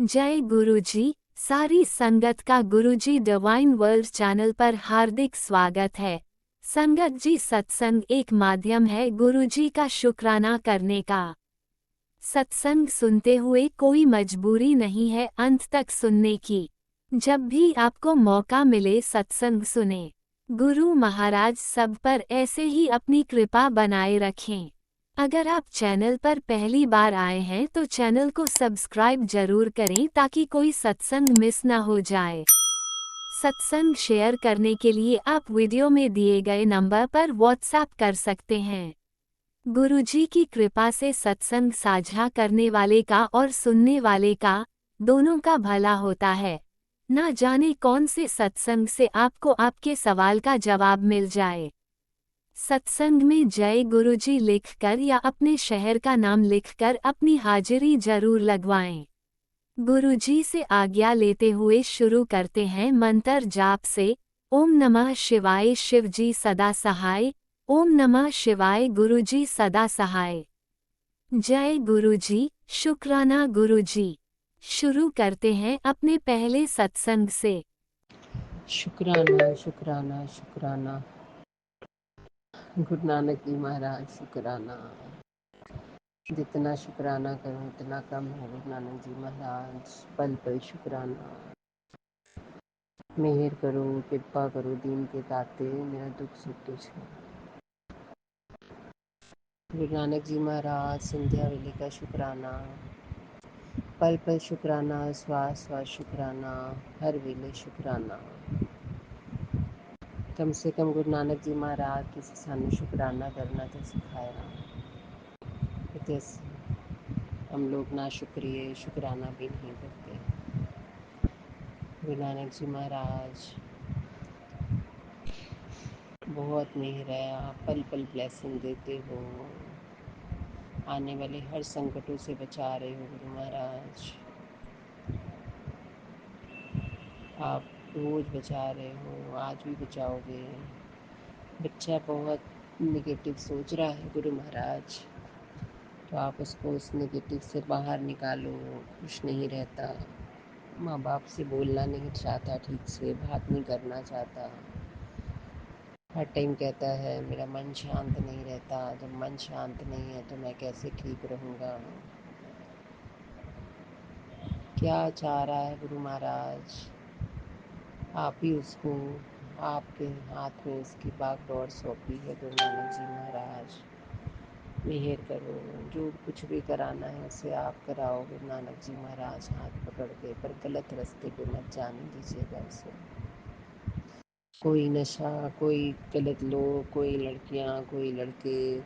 जय गुरुजी। सारी संगत का गुरुजी डिवाइन वर्ल्ड चैनल पर हार्दिक स्वागत है। संगत जी, सत्संग एक माध्यम है गुरुजी का शुक्राना करने का। सत्संग सुनते हुए कोई मजबूरी नहीं है अंत तक सुनने की। जब भी आपको मौका मिले सत्संग सुने। गुरु महाराज सब पर ऐसे ही अपनी कृपा बनाए रखें। अगर आप चैनल पर पहली बार आए हैं तो चैनल को सब्सक्राइब जरूर करें ताकि कोई सत्संग मिस ना हो जाए। सत्संग शेयर करने के लिए आप वीडियो में दिए गए नंबर पर व्हाट्सएप कर सकते हैं। गुरुजी की कृपा से सत्संग साझा करने वाले का और सुनने वाले का दोनों का भला होता है। ना जाने कौन से सत्संग से आपको आपके सवाल का जवाब मिल जाए। सत्संग में जय गुरुजी लिखकर या अपने शहर का नाम लिखकर अपनी हाजिरी जरूर लगवाएं। गुरुजी से आज्ञा लेते हुए शुरू करते हैं मंत्र जाप से। ओम नमः शिवाय, शिवजी सदा सहाय। ओम नमः शिवाय, गुरुजी सदा सहाय। जय गुरुजी, शुक्राना गुरुजी। शुरू करते हैं अपने पहले सत्संग से। शुक्राना शुक्राना शुक्राना। गुरु नानक जी महाराज शुक्राना। जितना शुक्राना करूं उतना कम है। गुरु नानक जी महाराज पल पल शुक्राना। मेहर करो, कृपा करो दीन के दाते, मेरा दुख सुख तुझ है। गुरु नानक जी महाराज संध्या वेले का शुक्राना। पल पल शुक्राना, श्वास श्वास शुक्राना, हर वेले शुक्राना। कम से कम गुरु नानक जी महाराज किसी सामने शुक्राना करना तो सिखाया। जैसे हम लोग ना शुक्रिया शुक्राना भी नहीं करते। गुरु नानक जी महाराज बहुत मेहर है, आप पल पल ब्लेसिंग देते हो, आने वाले हर संकटों से बचा रहे हो। गुरु महाराज आप रोज बचा रहे हो, आज भी बचाओगे। बच्चा बहुत निगेटिव सोच रहा है गुरु महाराज, तो आप उसको उस नेगेटिव से बाहर निकालो। कुछ नहीं रहता, माँ बाप से बोलना नहीं चाहता, ठीक से बात नहीं करना चाहता, हर टाइम कहता है मेरा मन शांत नहीं रहता। जब मन शांत नहीं है तो मैं कैसे ठीक रहूँगा। क्या चाह रहा है गुरु महाराज, आप ही उसको, आपके हाथ में उसकी बागडोर सौंपी है। गुरु नानक जी महाराज मेहर करो, जो कुछ भी कराना है उसे आप कराओ। गुरु नानक जी महाराज हाथ पकड़ के, पर गलत रास्ते पे मत जाने दीजिएगा उसे। कोई नशा, कोई गलत लोग, कोई लड़कियां, कोई लड़के,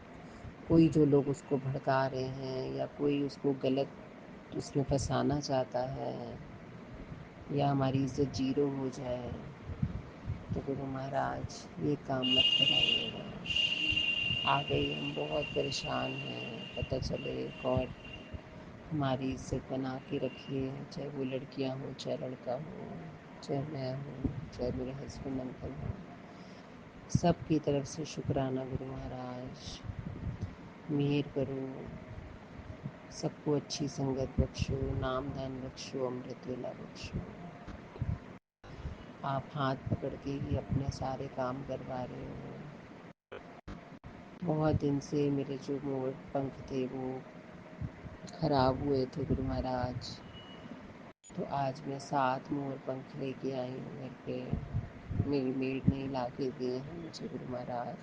कोई जो लोग उसको भड़का रहे हैं या कोई उसको गलत उसमें फंसाना चाहता है या हमारी इज्जत जीरो हो जाए, तो गुरु महाराज ये काम मत कराइएगा। आ गई, हम बहुत परेशान हैं, पता चले और हमारी इज्जत बना के रखिए, चाहे वो लड़कियां हो, चाहे लड़का हो, चाहे मैं हूँ, चाहे मेरे हस्बैंड अंकल हो, सबकी तरफ से शुक्राना। गुरु महाराज मेहर करो, सबको अच्छी संगत बख्शो, नाम दान बख्शो, अमृत वेला बख्शो। आप हाथ पकड़ के ही अपने सारे काम करवा रहे हो। बहुत दिन से मेरे जो मोर पंख थे वो खराब हुए थे गुरु महाराज, तो आज मैं 7 मोर पंख लेके आई हूँ घर पे। मेरी मेड ने ला के दिए हैं मुझे गुरु महाराज।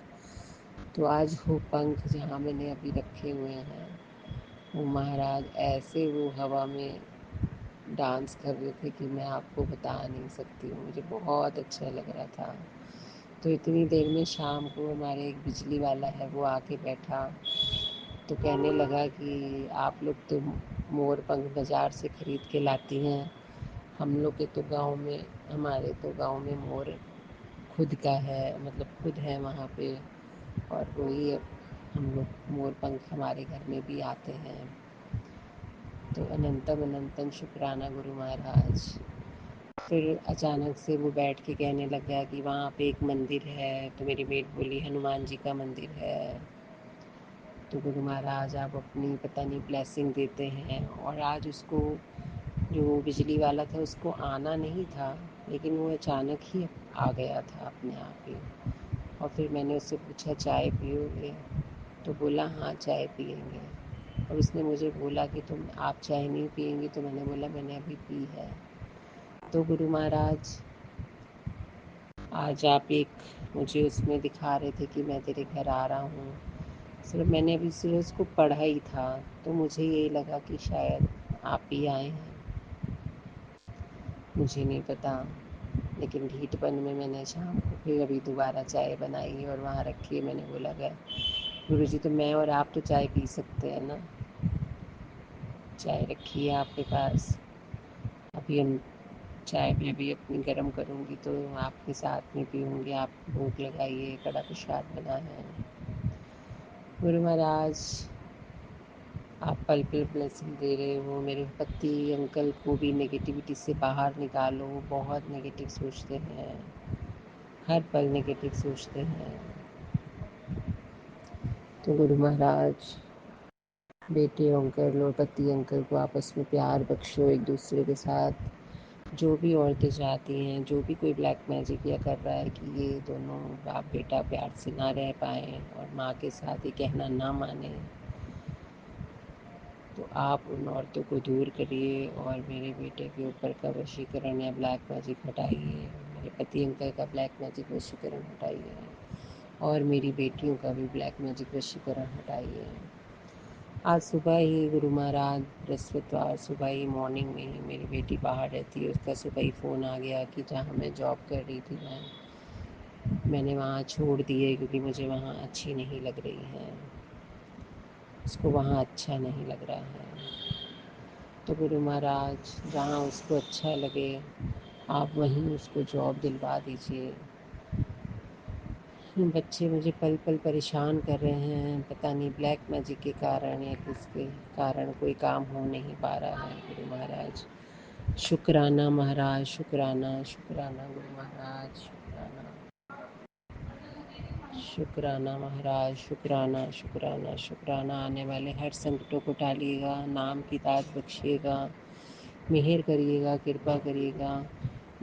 तो आज वो पंख जहाँ मैंने अभी रखे हुए हैं, वो महाराज ऐसे वो हवा में डांस कर रहे थे कि मैं आपको बता नहीं सकती हूँ। मुझे बहुत अच्छा लग रहा था। तो इतनी देर में शाम को हमारे एक बिजली वाला है, वो आके बैठा, तो कहने लगा कि आप लोग तो मोर पंख बाज़ार से ख़रीद के लाती हैं, हम लोग के तो गांव में, हमारे तो गांव में मोर खुद का है, मतलब खुद है वहाँ पे, और वही हम लोग मोर पंख हमारे घर में भी आते हैं। तो अनंतम अनंतम शुक्राना गुरु महाराज। फिर अचानक से वो बैठ के कहने लग गया कि वहाँ पे एक मंदिर है, तो मेरी मेट बोली हनुमान जी का मंदिर है। तो गुरु महाराज आप अपनी पता नहीं ब्लेसिंग देते हैं, और आज उसको जो बिजली वाला था उसको आना नहीं था, लेकिन वो अचानक ही आ गया था अपने आप ही। और फिर मैंने उससे पूछा चाय पियोगे, तो बोला हाँ चाय पियेंगे। और उसने मुझे बोला कि तुम आप चाय नहीं पियेंगी, तो मैंने बोला मैंने अभी पी है। तो गुरु महाराज आज आप एक मुझे उसमें दिखा रहे थे कि मैं तेरे घर आ रहा हूँ। सिर्फ मैंने अभी सिर्फ उसको पढ़ा ही था, तो मुझे ये लगा कि शायद आप ही आए हैं, मुझे नहीं पता। लेकिन ढीठपन में मैंने शाम को फिर अभी दोबारा चाय बनाई और वहाँ रखी है। मैंने बोला गया गुरुजी, तो मैं और आप तो चाय पी सकते हैं ना, चाय रखी है आपके पास। अभी हम चाय मैं भी अपनी गर्म करूँगी तो आपके साथ में पीऊँगी। आप भूख लगाइए, कड़ा प्रसाद बना है। गुरु महाराज आप पल पल ब्लेसिंग दे रहे हो। मेरे पति अंकल को भी नेगेटिविटी से बाहर निकालो। बहुत नेगेटिव सोचते हैं, हर पल नेगेटिव सोचते हैं। तो गुरु महाराज बेटे अंकल और पति अंकल को आपस में प्यार बख्शो एक दूसरे के साथ। जो भी औरतें चाहती हैं, जो भी कोई ब्लैक मैजिक या कर रहा है कि ये दोनों बाप बेटा प्यार से ना रह पाएँ और माँ के साथ ये कहना ना माने, तो आप उन औरतों को दूर करिए और मेरे बेटे के ऊपर का वशीकरण या ब्लैक मैजिक हटाइए। मेरे पति अंकल का ब्लैक मैजिक वशीकरण हटाइए और मेरी बेटियों का भी ब्लैक मैजिक वशीकरण हटाइए। आज सुबह ही गुरु महाराज बृहस्पतिवार सुबह ही मॉर्निंग में ही मेरी बेटी बाहर रहती है, उसका सुबह ही फ़ोन आ गया कि जहाँ मैं जॉब कर रही थी मैंने वहाँ छोड़ दी है क्योंकि मुझे वहाँ अच्छी नहीं लग रही है, उसको वहाँ अच्छा नहीं लग रहा है। तो गुरु महाराज जहाँ उसको अच्छा लगे आप वहीं उसको जॉब दिलवा दीजिए। बच्चे मुझे पल पल परेशान कर रहे हैं, पता नहीं ब्लैक मैजिक के कारण या किसके कारण कोई काम हो नहीं पा रहा है। गुरु महाराज शुक्राना महाराज, शुक्राना शुक्राना गुरु महाराज, शुक्राना शुक्राना महाराज, शुक्राना शुक्राना शुक्राना। आने वाले हर संकटों को टालिएगा, नाम की दात बख्शिएगा, मेहर करिएगा, कृपा करिएगा।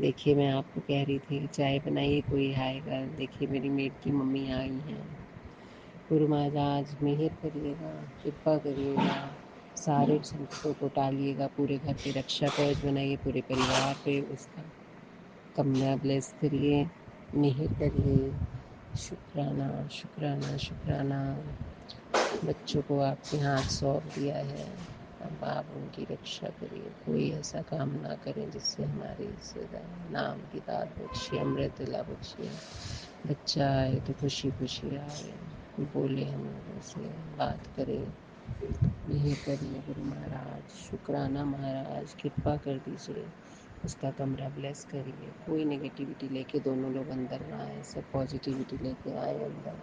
देखिए मैं आपको कह रही थी चाय बनाइए कोई आएगा, देखिए मेरी मेड की मम्मी आई हैं। गुरु महाराज मेहर करिएगा, कृपा करिएगा, सारे संकटों को टालिएगा, पूरे घर पे रक्षा कवच बनाइए, पूरे परिवार पे उसका कमरा ब्लेस करिए, मेहर करिए। शुक्राना शुक्राना शुक्राना। बच्चों को आपके हाथ सौंप दिया है, अब आप उनकी रक्षा करिए, कोई ऐसा काम ना करें जिससे हमारी नाम की दात बख्शिए, अमृत ला बख्शिए। बच्चा आए तो खुशी खुशी आए, बोले हम लोगों से, बात करें, यही करिए गुरु महाराज। शुक्राना महाराज, कृपा कर दीजिए, उसका कमरा ब्लेस करिए, कोई नेगेटिविटी लेके दोनों लोग अंदर ना आए, सब पॉजिटिविटी लेके आए अंदर।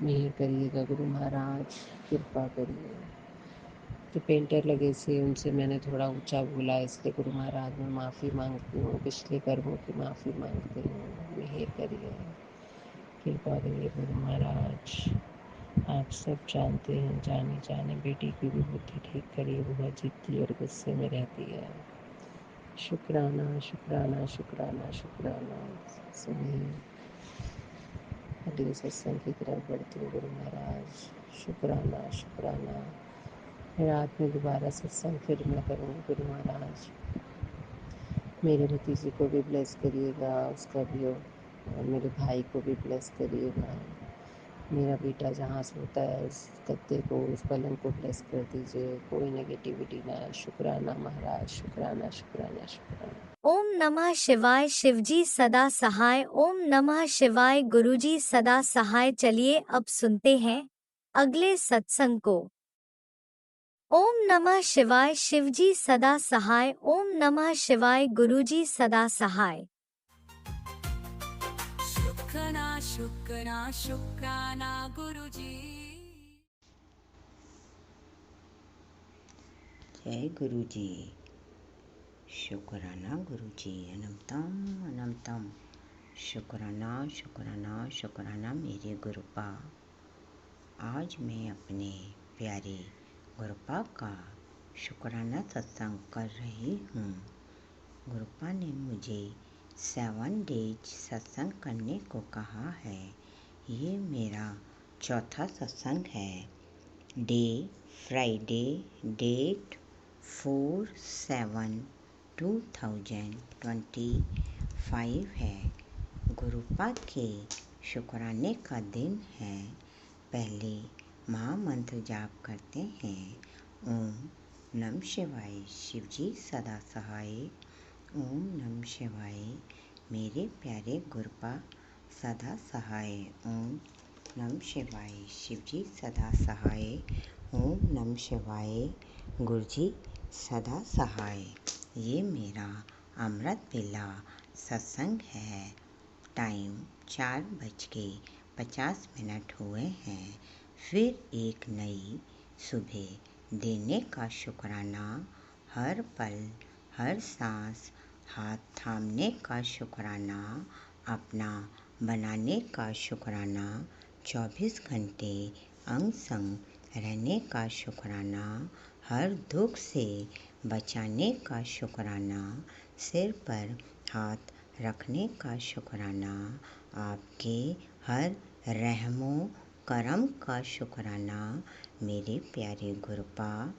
मेहर करिएगा गुरु महाराज, कृपा करिए। जो पेंटर लगे से उनसे मैंने थोड़ा ऊंचा बोला, इसलिए गुरु महाराज मैं माफ़ी मांगती हूँ, पिछले कर्मों की माफ़ी मांगती हूँ। मेहर करिए, कृपा करिए गुरु महाराज। आप सब जानते हैं, जाने जाने बेटी की भी बुद्धि ठीक करिए, बहुत जिद्दी और गुस्से में रहती है। शुक्राना शुक्राना शुक्राना शुक्राना। सभी अगले सत्संग की तरफ बढ़ती हूँ गुरु महाराज। शुक्राना शुक्राना। रात में दोबारा सत्संग फिर मैं करूँगी गुरु महाराज। मेरे भतीजे को भी ब्लेस करिएगा, उसका भी, और मेरे भाई को भी ब्लेस करिएगा। मेरा बेटा जहाँ सोता है उस गद्दे को, उस पलंग को ब्लेस कर दीजिए, कोई नेगेटिविटी ना। शुक्राना महाराज, शुक्राना शुक्राना शुक्राना। ओम नमः शिवाय। शिवजी सदा सहाय। ओम नमः शिवाय। गुरुजी सदा सहाय। चलिए अब सुनते हैं अगले सत्संग को। ओम नमः शिवाय। शिवजी सदा सहाय। ओम नमः शिवाय। गुरुजी सदा सहाय। शुक्राना शुक्राना शुक्राना गुरुजी। जय गुरु जी। शुक्राना गुरु जी, अनंतम अनंतम शुक्राना शुक्राना शुक्राना मेरे गुरुपा। आज मैं अपने प्यारे गुरुपा का शुक्राना सत्संग कर रही हूँ। गुरुपा ने मुझे 7 डेज सत्संग करने को कहा है। ये मेरा चौथा सत्संग है। डे फ्राइडे, डेट 4/7/2025 है। गुरुपा के शुक्राने का दिन है। पहले महामंत्र जाप करते हैं। ओम नमः शिवाय। शिवजी सदा सहाय। ओम नमः शिवाय। मेरे प्यारे गुरुपा सदा सहाय। ओम नमः शिवाय। शिवजी सदा सहाय। ओम नमः शिवाय। गुरुजी सदा सहाय। ये मेरा अमृत वेला सत्संग है। टाइम 4:50 हुए हैं। फिर एक नई सुबह देने का शुक्राना। हर पल हर सांस हाथ थामने का शुक्राना। अपना बनाने का शुक्राना। 24 घंटे अंग संग रहने का शुक्राना। हर दुख से बचाने का शुक्राना। सिर पर हाथ रखने का शुक्राना। आपके हर रहमो करम का शुक्राना। मेरे प्यारे गुरुपा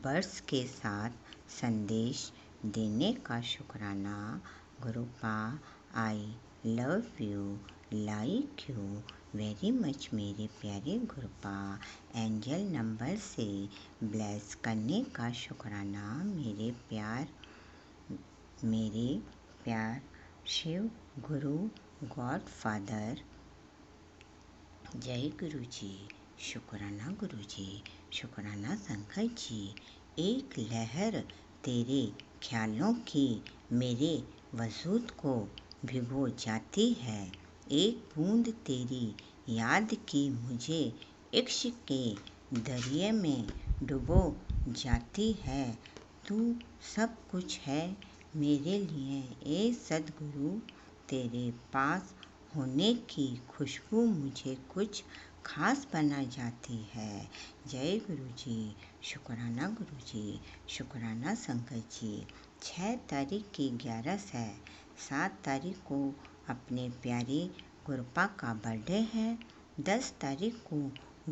वर्ष के साथ संदेश देने का शुक्राना। गुरुपा I love you, like you very much. मेरे प्यारे गुरुपा एंजल नंबर से ब्लेस करने का शुक्राना। मेरे प्यार शिव गुरु गॉड फादर। जय गुरु जी। शुक्राना गुरु जी। शुक्राना शंकर जी। एक लहर तेरे ख्यालों की मेरे वजूद को भिगो जाती है। एक बूंद तेरी याद की मुझे इश्क के दरिया में डुबो जाती है। तू सब कुछ है मेरे लिए ए सद्गुरु। तेरे पास होने की खुशबू मुझे कुछ खास बना जाती है। जय गुरु जी। शुक्राना गुरु जी। शुक्राना शंकर जी। 6 तारीख की 11 है। 7 तारीख को अपने प्यारे गुरुपा का बर्थडे है। 10 तारीख को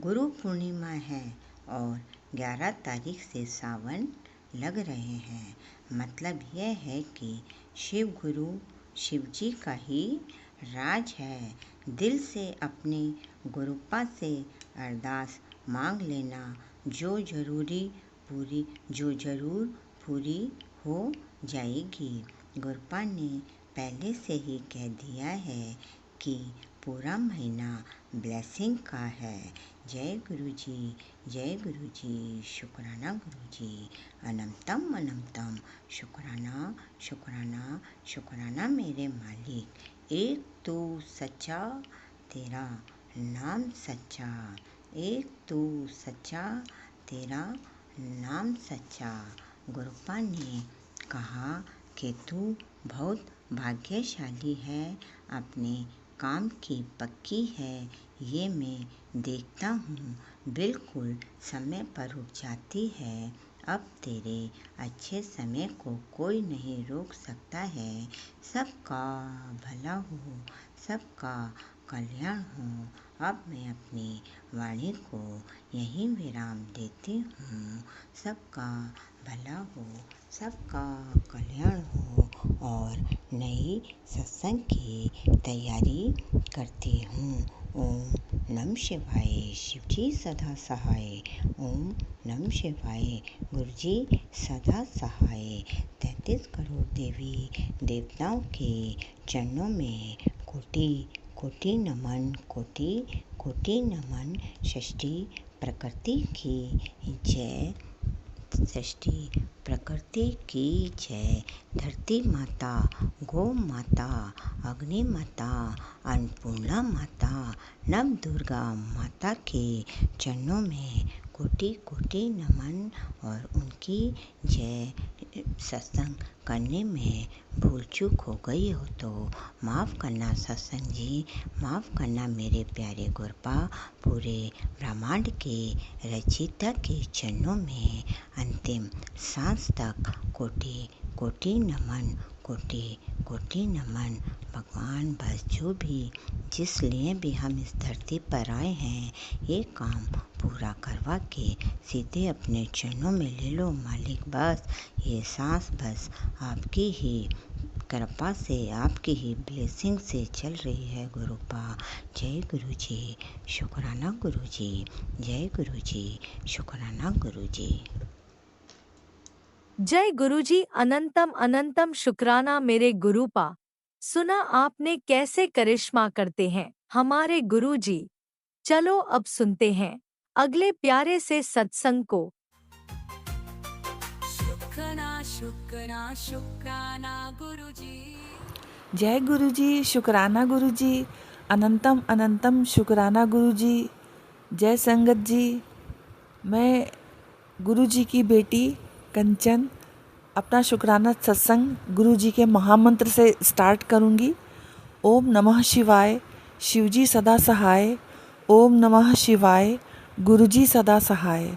गुरु पूर्णिमा है और 11 तारीख से सावन लग रहे हैं। मतलब यह है कि शिव गुरु शिवजी का ही राज है। दिल से अपने गुरुपा से अरदास मांग लेना जो जरूर पूरी हो जाएगी। गुरुपा ने पहले से ही कह दिया है कि पूरा महीना ब्लेसिंग का है। जय गुरु जी। जय गुरु जी। शुक्राना गुरु जी। अनंतम अनंतम शुक्राना शुक्राना शुक्राना मेरे मालिक। एक तू सच्चा तेरा नाम सच्चा। एक तू सच्चा तेरा नाम सच्चा। गुरुपा ने कहा कि तू बहुत भाग्यशाली है। अपने काम की पक्की है। ये मैं देखता हूँ बिल्कुल समय पर रुक जाती है। अब तेरे अच्छे समय को कोई नहीं रोक सकता है। सबका भला हो, सबका कल्याण हो। अब मैं अपनी वाणी को यहीं विराम देती हूँ। सबका भला हो, सबका कल्याण हो और नई सत्संग की तैयारी करती हूँ। ओम नमः शिवाय। शिवजी सदा सहाय। ओम नमः शिवाय। गुरुजी सदा सहाय। 33 करोड़ देवी देवताओं के चरणों में कोटि कोटि नमन, कोटि कोटि नमन। षष्ठी प्रकृति की जय। षष्ठी प्रकृति की जय। धरती माता, गौ माता, अग्नि माता, अन्नपूर्णा माता, नव दुर्गा माता के चरणों में कोटि कोटि नमन। और उनकी जय। सत्संग करने में भूल चूक हो गई हो तो माफ़ करना सत्संग जी, माफ़ करना मेरे प्यारे गुरपा। पूरे ब्रह्मांड के रचयिता के चरणों में अंतिम सांस तक कोटि कोटि नमन, कोटि कोटि नमन। भगवान बस जो भी जिस लिए भी हम इस धरती पर आए हैं, ये काम पूरा करवा के सीधे अपने चरणों में ले लो मालिक। बस ये सांस बस आपकी ही कृपा से, आपकी ही ब्लेसिंग से चल रही है गुरुपा। जय गुरु जी, शुक्राना गुरु जी। जय गुरु जी, शुक्राना गुरु जी। जय गुरुजी, अनंतम अनंतम शुक्राना मेरे गुरुपा। सुना आपने कैसे करिश्मा करते हैं हमारे गुरुजी। चलो अब सुनते हैं अगले प्यारे से सत्संग को। शुक्राना शुक्राना शुक्राना गुरुजी। जय गुरुजी, शुक्राना गुरुजी, अनंतम अनंतम शुक्राना गुरुजी। जय संगत जी। मैं गुरुजी की बेटी कंचन अपना शुक्राना सत्संग गुरुजी के महामंत्र से स्टार्ट करूंगी। ओम नमः शिवाय, शिवजी सदा सहाय। ओम नमः शिवाय, गुरुजी सदा सहाय।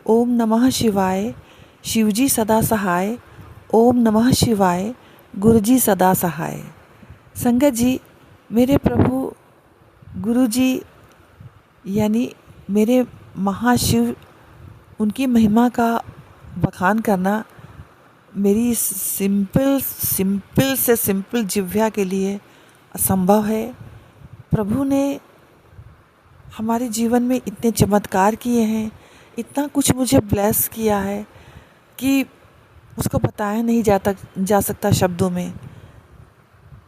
ओम नमः शिवाय, शिवजी सदा सहाय। ओम नमः शिवाय, गुरुजी सदा सहाय। संगत जी, मेरे प्रभु गुरुजी यानी मेरे महाशिव, उनकी महिमा का बखान करना मेरी सिंपल से सिंपल जिह्वा के लिए असंभव है। प्रभु ने हमारे जीवन में इतने चमत्कार किए हैं, इतना कुछ मुझे ब्लेस किया है कि उसको बताया नहीं जा सकता शब्दों में।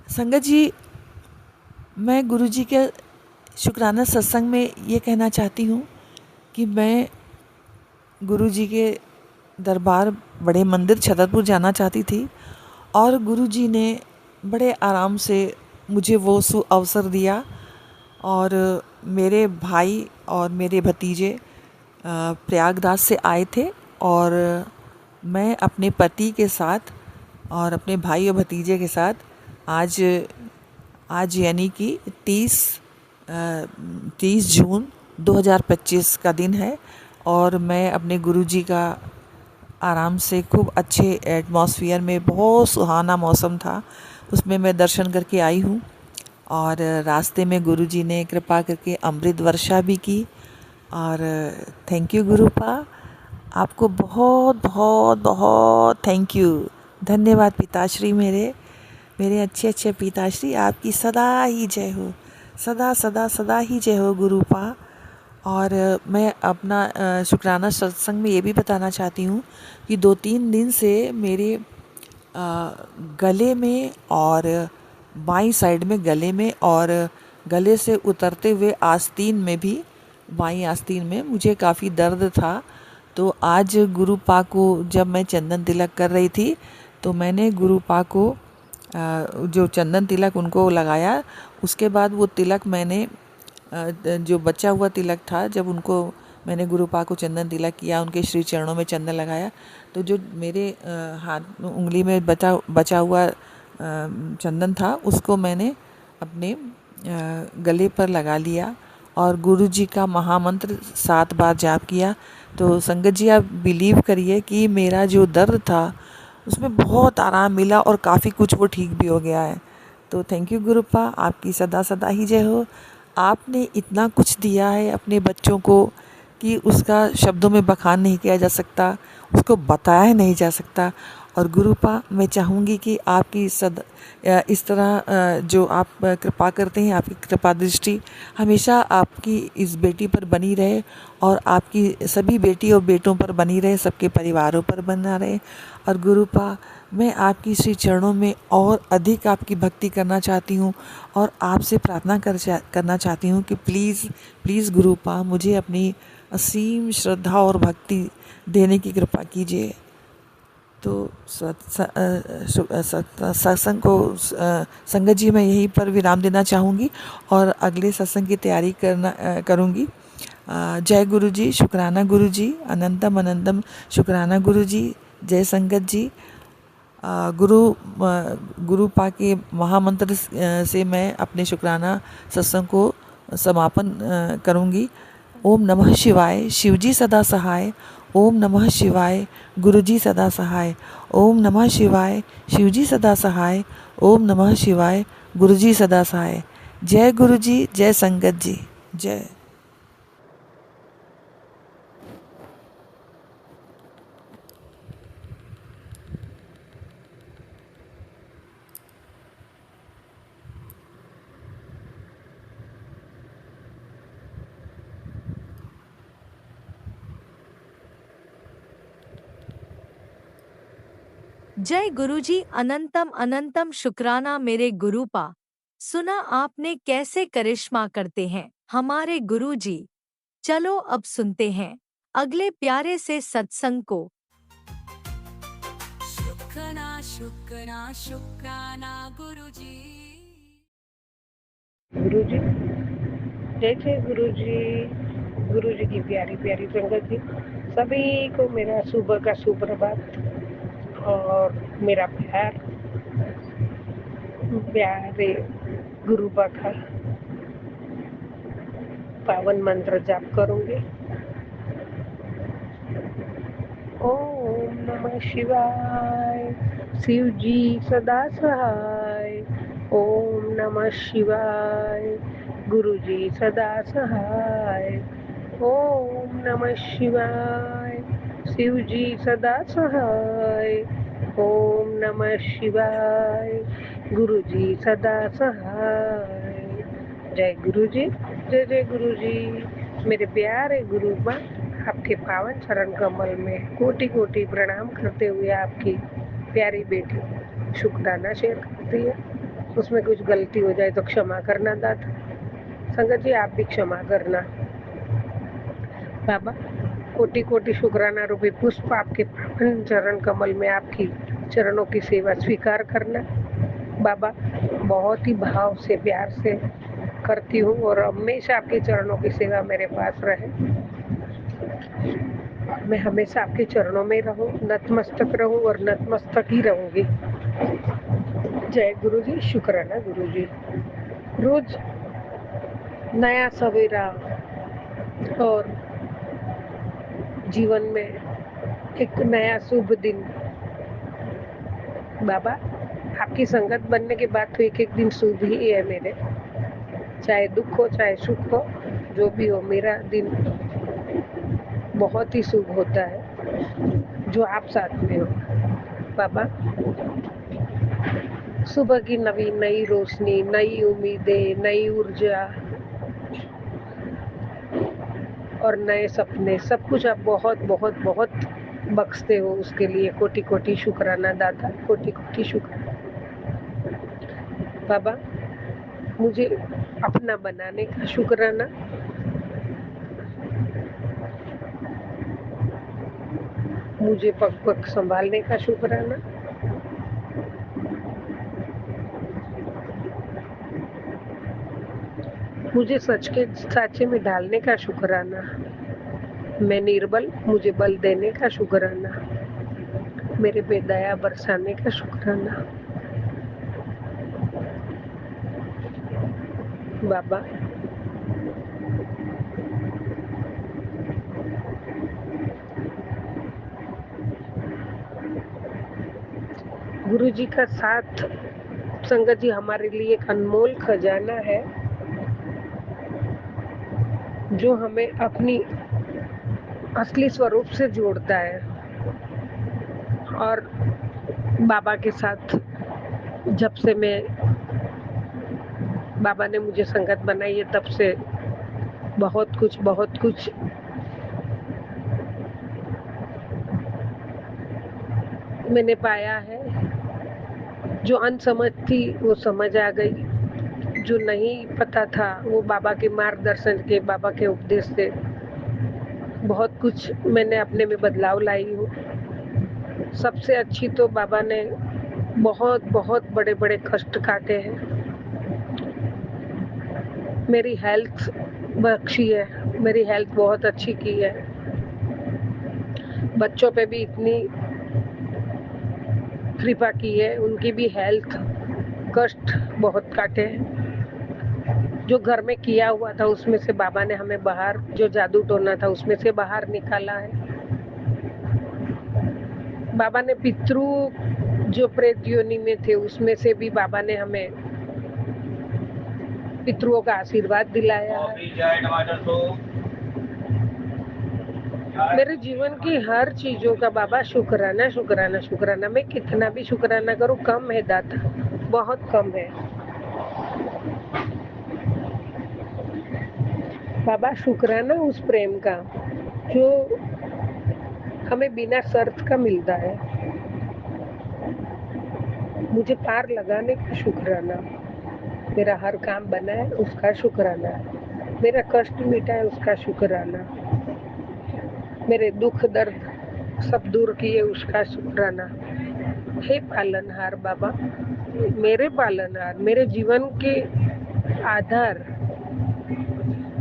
संगत जी, मैं गुरुजी के शुक्राना सत्संग में ये कहना चाहती हूँ कि मैं गुरुजी के दरबार बड़े मंदिर छतरपुर जाना चाहती थी और गुरुजी ने बड़े आराम से मुझे वो अवसर दिया। और मेरे भाई और मेरे भतीजे प्रयागराज से आए थे और मैं अपने पति के साथ और अपने भाई और भतीजे के साथ आज यानी कि 30 जून 2025 का दिन है और मैं अपने गुरुजी का आराम से खूब अच्छे एटमॉस्फेयर में, बहुत सुहाना मौसम था, उसमें मैं दर्शन करके आई हूँ। और रास्ते में गुरुजी ने कृपा करके अमृत वर्षा भी की। और थैंक यू गुरुपा, आपको बहुत बहुत बहुत थैंक यू, धन्यवाद पिताश्री। मेरे अच्छे पिताश्री, आपकी सदा ही जय हो, सदा सदा सदा ही जय हो गुरुपा। और मैं अपना शुक्राना सत्संग में ये भी बताना चाहती हूँ कि 2-3 दिन से मेरे गले में और बाईं साइड में गले में और गले से उतरते हुए आस्तीन में भी, बाईं आस्तीन में मुझे काफ़ी दर्द था। तो आज गुरुपा को जब मैं चंदन तिलक कर रही थी तो मैंने गुरुपा को जो चंदन तिलक उनको लगाया, उसके बाद वो तिलक मैंने जो बचा हुआ तिलक था, जब उनको मैंने गुरुपा को चंदन तिलक किया, उनके श्री चरणों में चंदन लगाया, तो जो मेरे हाथ उंगली में बचा हुआ चंदन था उसको मैंने अपने गले पर लगा लिया और गुरुजी का महामंत्र 7 बार जाप किया। तो संगत जी, आप बिलीव करिए कि मेरा जो दर्द था उसमें बहुत आराम मिला और काफ़ी कुछ वो ठीक भी हो गया है। तो थैंक यू गुरुपा, आपकी सदा सदा ही जय हो। आपने इतना कुछ दिया है अपने बच्चों को कि उसका शब्दों में बखान नहीं किया जा सकता, उसको बताया नहीं जा सकता। और गुरुपा, मैं चाहूँगी कि आपकी इस तरह जो आप कृपा करते हैं, आपकी कृपा दृष्टि हमेशा आपकी इस बेटी पर बनी रहे और आपकी सभी बेटी और बेटों पर बनी रहे, सबके परिवारों पर बना रहे। और गुरुपा, मैं आपकी श्री चरणों में और अधिक आपकी भक्ति करना चाहती हूँ और आपसे प्रार्थना करना चाहती हूँ कि प्लीज़ गुरुपा, मुझे अपनी असीम श्रद्धा और भक्ति देने की कृपा कीजिए। तो सत्संग को संगत जी मैं यहीं पर विराम देना चाहूँगी और अगले सत्संग की तैयारी करूँगी। जय गुरु जी, शुक्राना गुरु जी, अनंतम अनंतम शुक्राना गुरु जी। जय संगत जी। गुरु पा के महामंत्र से मैं अपने शुक्राना सत्संग को समापन करूँगी। ओम नमः शिवाय, शिवजी सदा सहाय। ओम नमः शिवाय, गुरुजी सदा सहाय। ओम नमः शिवाय, शिवजी सदा सहाय। ओम नमः शिवाय, गुरुजी सदा सहाय। जय गुरु जी, जय संगत जी, जय। जय गुरुजी, अनंतम अनंतम शुक्राना मेरे गुरुपा। सुना आपने कैसे करिश्मा करते हैं हमारे गुरुजी। चलो अब सुनते हैं अगले प्यारे से सत्संग को। शुक्राना शुक्राना शुक्राना गुरुजी। गुरुजी, जय जय गुरुजी। गुरुजी की प्यारी प्यारी संगत जी, सभी को मेरा सुबह का सुप्रभात और मेरा प्यारे गुरु का पावन मंत्र जाप करूंगी। ओम नमः शिवाय, शिव जी सदा सहाय। ओम नमः शिवाय, गुरु जी सदा सहाय। ओम नमः शिवाय, शिव जी सदा सहाय। ओम नमः शिवाय, गुरु जी सदा सहाय। जय गुरु जी, जय जय गुरु जी। मेरे प्यारे गुरु माँ, आपके पावन चरण कमल में कोटि कोटि प्रणाम करते हुए आपकी प्यारी बेटी शुक्राना शेयर करती है। उसमें कुछ गलती हो जाए तो क्षमा करना दाता। संगत जी, आप भी क्षमा करना। बाबा, कोटि कोटि शुक्राना रूपी पुष्प आपके पावन चरण कमल में आपकी चरणों की सेवा स्वीकार करना। बाबा, बहुत ही भाव से प्यार से करती हूँ और हमेशा आपके चरणों की सेवा मेरे पास रहे। मैं हमेशा आपके चरणों में रहूं, नतमस्तक रहूं और नतमस्तक ही रहूंगी। जय गुरु जी, शुक्राना गुरु जी। रोज नया सवेरा और जीवन में एक नया शुभ दिन। बाबा, आपकी संगत बनने के बाद तो एक एक दिन शुभ ही है मेरे। चाहे दुख हो चाहे सुख हो, जो भी हो, मेरा दिन बहुत ही शुभ होता है जो आप साथ में हो। बाबा, सुबह की नई रोशनी, नई उम्मीदें, नई ऊर्जा और नए सपने, सब कुछ आप बहुत बहुत बहुत बख्शते हो। उसके लिए कोटि कोटि शुक्राना दाता, कोटि कोटि शुक्राना। बाबा, मुझे अपना बनाने का शुक्राना, मुझे पग पग संभालने का शुक्राना, मुझे सच के साचे में डालने का शुक्राना। मैं निर्बल, मुझे बल देने का शुक्राना। मेरे पे दया बरसाने का शुक्राना। बाबा, गुरु जी का साथ, संगत जी, हमारे लिए एक अनमोल खजाना है जो हमें अपनी असली स्वरूप से जोड़ता है। और बाबा के साथ जब से बाबा ने मुझे संगत बनाई है, तब से बहुत कुछ मैंने पाया है। जो अनसमझ थी वो समझ आ गई, जो नहीं पता था वो बाबा के मार्गदर्शन के, बाबा के उपदेश से बहुत कुछ मैंने अपने में बदलाव लाई हूँ। सबसे अच्छी तो बाबा ने बहुत बहुत बड़े बड़े कष्ट काटे हैं। मेरी हेल्थ बख्शी है, मेरी हेल्थ बहुत अच्छी की है। बच्चों पे भी इतनी कृपा की है, उनकी भी हेल्थ कष्ट बहुत काटे हैं। जो घर में किया हुआ था उसमें से बाबा ने हमें बाहर, जो जादू टोना था उसमें से बाहर निकाला है। बाबा ने पितृ जो प्रेत योनि में थे उसमें से भी बाबा ने हमें पितरों का आशीर्वाद दिलाया है। मेरे जीवन की हर चीजों का बाबा शुक्राना शुक्राना शुक्राना। मैं कितना भी शुक्राना करूं कम है दाता, बहुत कम है। बाबा शुक्राना उस प्रेम का जो हमें बिना शर्त का मिलता है। मुझे पार लगाने का शुक्राना, मेरा हर काम बना है उसका शुक्राना, मेरा कष्ट मिटा है उसका शुक्राना, मेरे दुख दर्द सब दूर किए उसका शुक्राना। हे पालनहार बाबा, मेरे पालनहार, मेरे जीवन के आधार,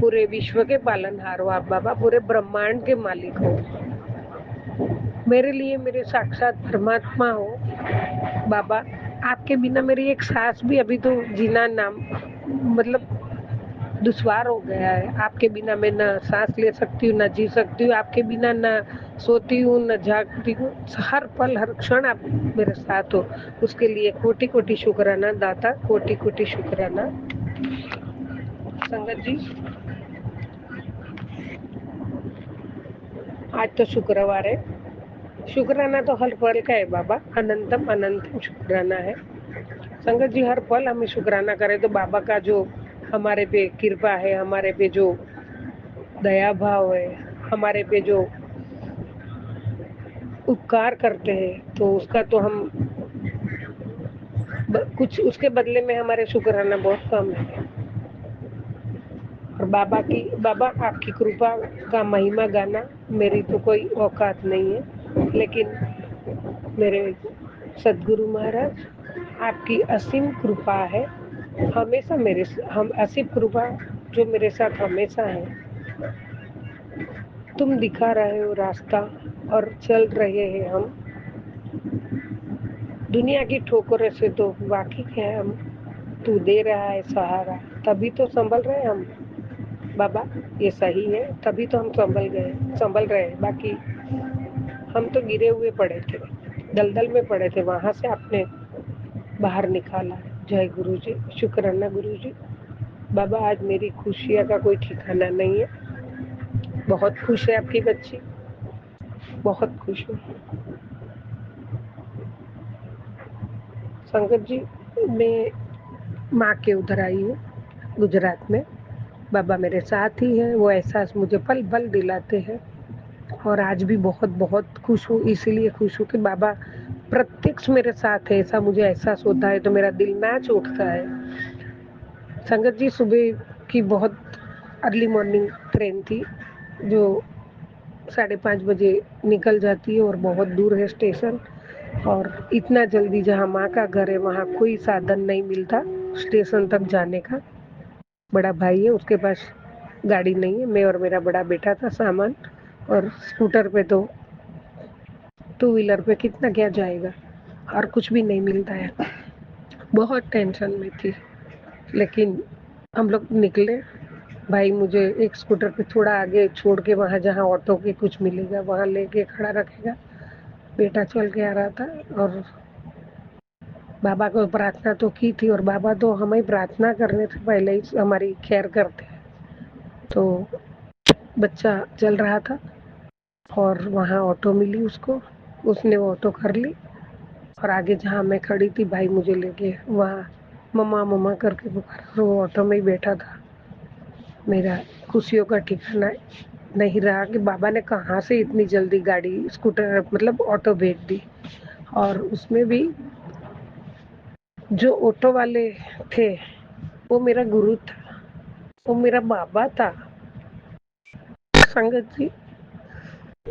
पूरे विश्व के पालनहार हो आप बाबा, पूरे ब्रह्मांड के मालिक हो, मेरे लिए मेरे साक्षात परमात्मा हो बाबा। आपके बिना मेरी एक सांस भी अभी तो जीना नाम मतलब दुश्वार हो गया है। आपके बिना मैं न सांस ले सकती हूँ, न जी सकती हूँ, आपके बिना न सोती हूँ, न जागती हूँ। हर पल हर क्षण आप मेरे साथ हो, उसके लिए कोटि कोटि शुक्राना दाता, कोटि कोटि शुक्राना। संगत जी, आज तो शुक्रवार है। शुक्राना तो हर पल का है बाबा, अनंतम अनंतम शुक्राना है। संगत जी, हर पल हमें शुक्राना करें तो बाबा का जो हमारे पे कृपा है, हमारे पे जो दया भाव है, हमारे पे जो उपकार करते हैं, तो उसका तो हम कुछ उसके बदले में हमारे शुक्राना बहुत कम है। और बाबा आपकी कृपा का महिमा गाना मेरी तो कोई औकात नहीं है, लेकिन मेरे सदगुरु महाराज, आपकी असीम कृपा है हमेशा हम असीम कृपा जो मेरे साथ हमेशा है। तुम दिखा रहे हो रास्ता और चल रहे हैं हम, दुनिया की ठोकरों से तो वाकिफ है हम। तू दे रहा है सहारा, तभी तो संभल रहे हम बाबा। ये सही है, तभी तो हम संभल रहे हैं। बाकी हम तो गिरे हुए पड़े थे, दलदल में पड़े थे, वहां से आपने बाहर निकाला। जय गुरु जी, शुक्राना गुरु जी। बाबा, आज मेरी खुशियाँ का कोई ठिकाना नहीं है। बहुत खुश है आपकी बच्ची, बहुत खुश हूँ। संगत जी, मैं माँ के उधर आई हूँ गुजरात में। बाबा मेरे साथ ही हैं, वो एहसास मुझे पल पल दिलाते हैं। और आज भी बहुत बहुत खुश हूँ, इसीलिए खुश हूँ कि बाबा प्रत्यक्ष मेरे साथ है। ऐसा मुझे एहसास होता है तो मेरा दिल नाच उठता है। संगत जी, सुबह की बहुत अर्ली मॉर्निंग ट्रेन थी जो 5:30 बजे निकल जाती है और बहुत दूर है स्टेशन। और इतना जल्दी जहाँ माँ का घर है वहाँ कोई साधन नहीं मिलता स्टेशन तक जाने का। बड़ा भाई है, उसके पास गाड़ी नहीं है। मैं और मेरा बड़ा बेटा था सामान, और स्कूटर पे तो टू व्हीलर पे कितना क्या जाएगा, और कुछ भी नहीं मिलता है। बहुत टेंशन में थी, लेकिन हम लोग निकले। भाई मुझे एक स्कूटर पे थोड़ा आगे छोड़ के वहाँ जहाँ ऑटो के कुछ मिलेगा वहाँ लेके खड़ा रखेगा। बेटा चल के आ रहा था और बाबा को प्रार्थना तो की थी, और बाबा तो हमें प्रार्थना करने से पहले ही हमारी खैर करते हैं। तो बच्चा चल रहा था और वहाँ ऑटो मिली उसको, उसने वो ऑटो कर ली। और आगे जहाँ मैं खड़ी थी भाई मुझे लेके वहाँ मम्मा मम्मा करके पुकारा, वो ऑटो में ही बैठा था। मेरा खुशियों का ठिकाना नहीं रहा कि बाबा ने कहाँ से इतनी जल्दी गाड़ी स्कूटर मतलब ऑटो भेज दी। और उसमें भी जो ऑटो वाले थे वो मेरा गुरु था, वो मेरा बाबा था। संगत जी,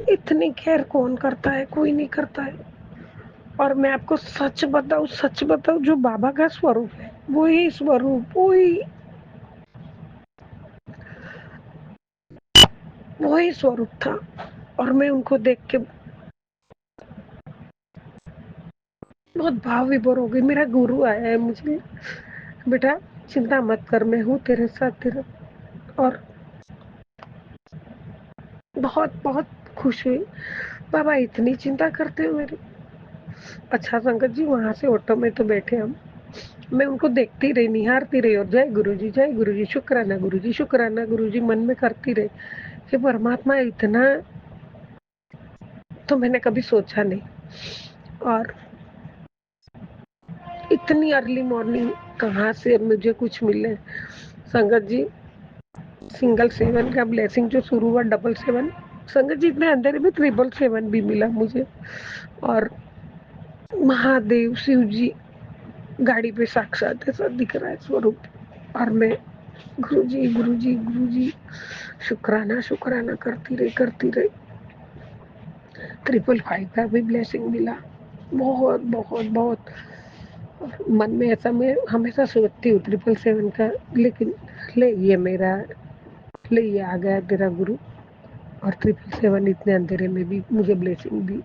इतनी खैर कौन करता है, कोई नहीं करता है। और मैं आपको सच बताऊं, जो बाबा का स्वरूप है वही स्वरूप, वही वही स्वरूप था। और मैं उनको देख के बहुत भाव विभोर हो गई। मेरा गुरु आया है मुझे, बेटा चिंता मत कर, मैं हूँ तेरे साथ तेरे। और बहुत बहुत खुश हुई। बाबा इतनी चिंता करते हो मेरी। अच्छा संगत जी, वहां से ऑटो में तो बैठे हम, मैं उनको देखती रही, निहारती रही और जय गुरु जी, शुक्राना गुरु जी, शुक्राना गुरु जी मन में करती रही। कि परमात्मा इतना तो मैंने कभी सोचा नहीं। और इतनी अर्ली मॉर्निंग कहाँ से मुझे कुछ मिले। संगत जी, सिंगल 7 का ब्लेसिंग जो शुरू हुआ 777, संगत जी इतने अंधेरे में 777 भी मिला मुझे। और महादेव शिव जी गाड़ी पे साक्षात ऐसा दिख रहा है स्वरूप। और मैं गुरु जी गुरु जी गुरु जी शुक्राना शुक्राना करती रही। 555 का भी ब्लेसिंग मिला। बहुत बहुत बहुत मन में ऐसा, मैं हमेशा सोचती हूँ 777 का, लेकिन ले ये मेरा, ले ये आ गया तेरा गुरु। और 777 इतने अंधेरे में भी मुझे ब्लेसिंग दी,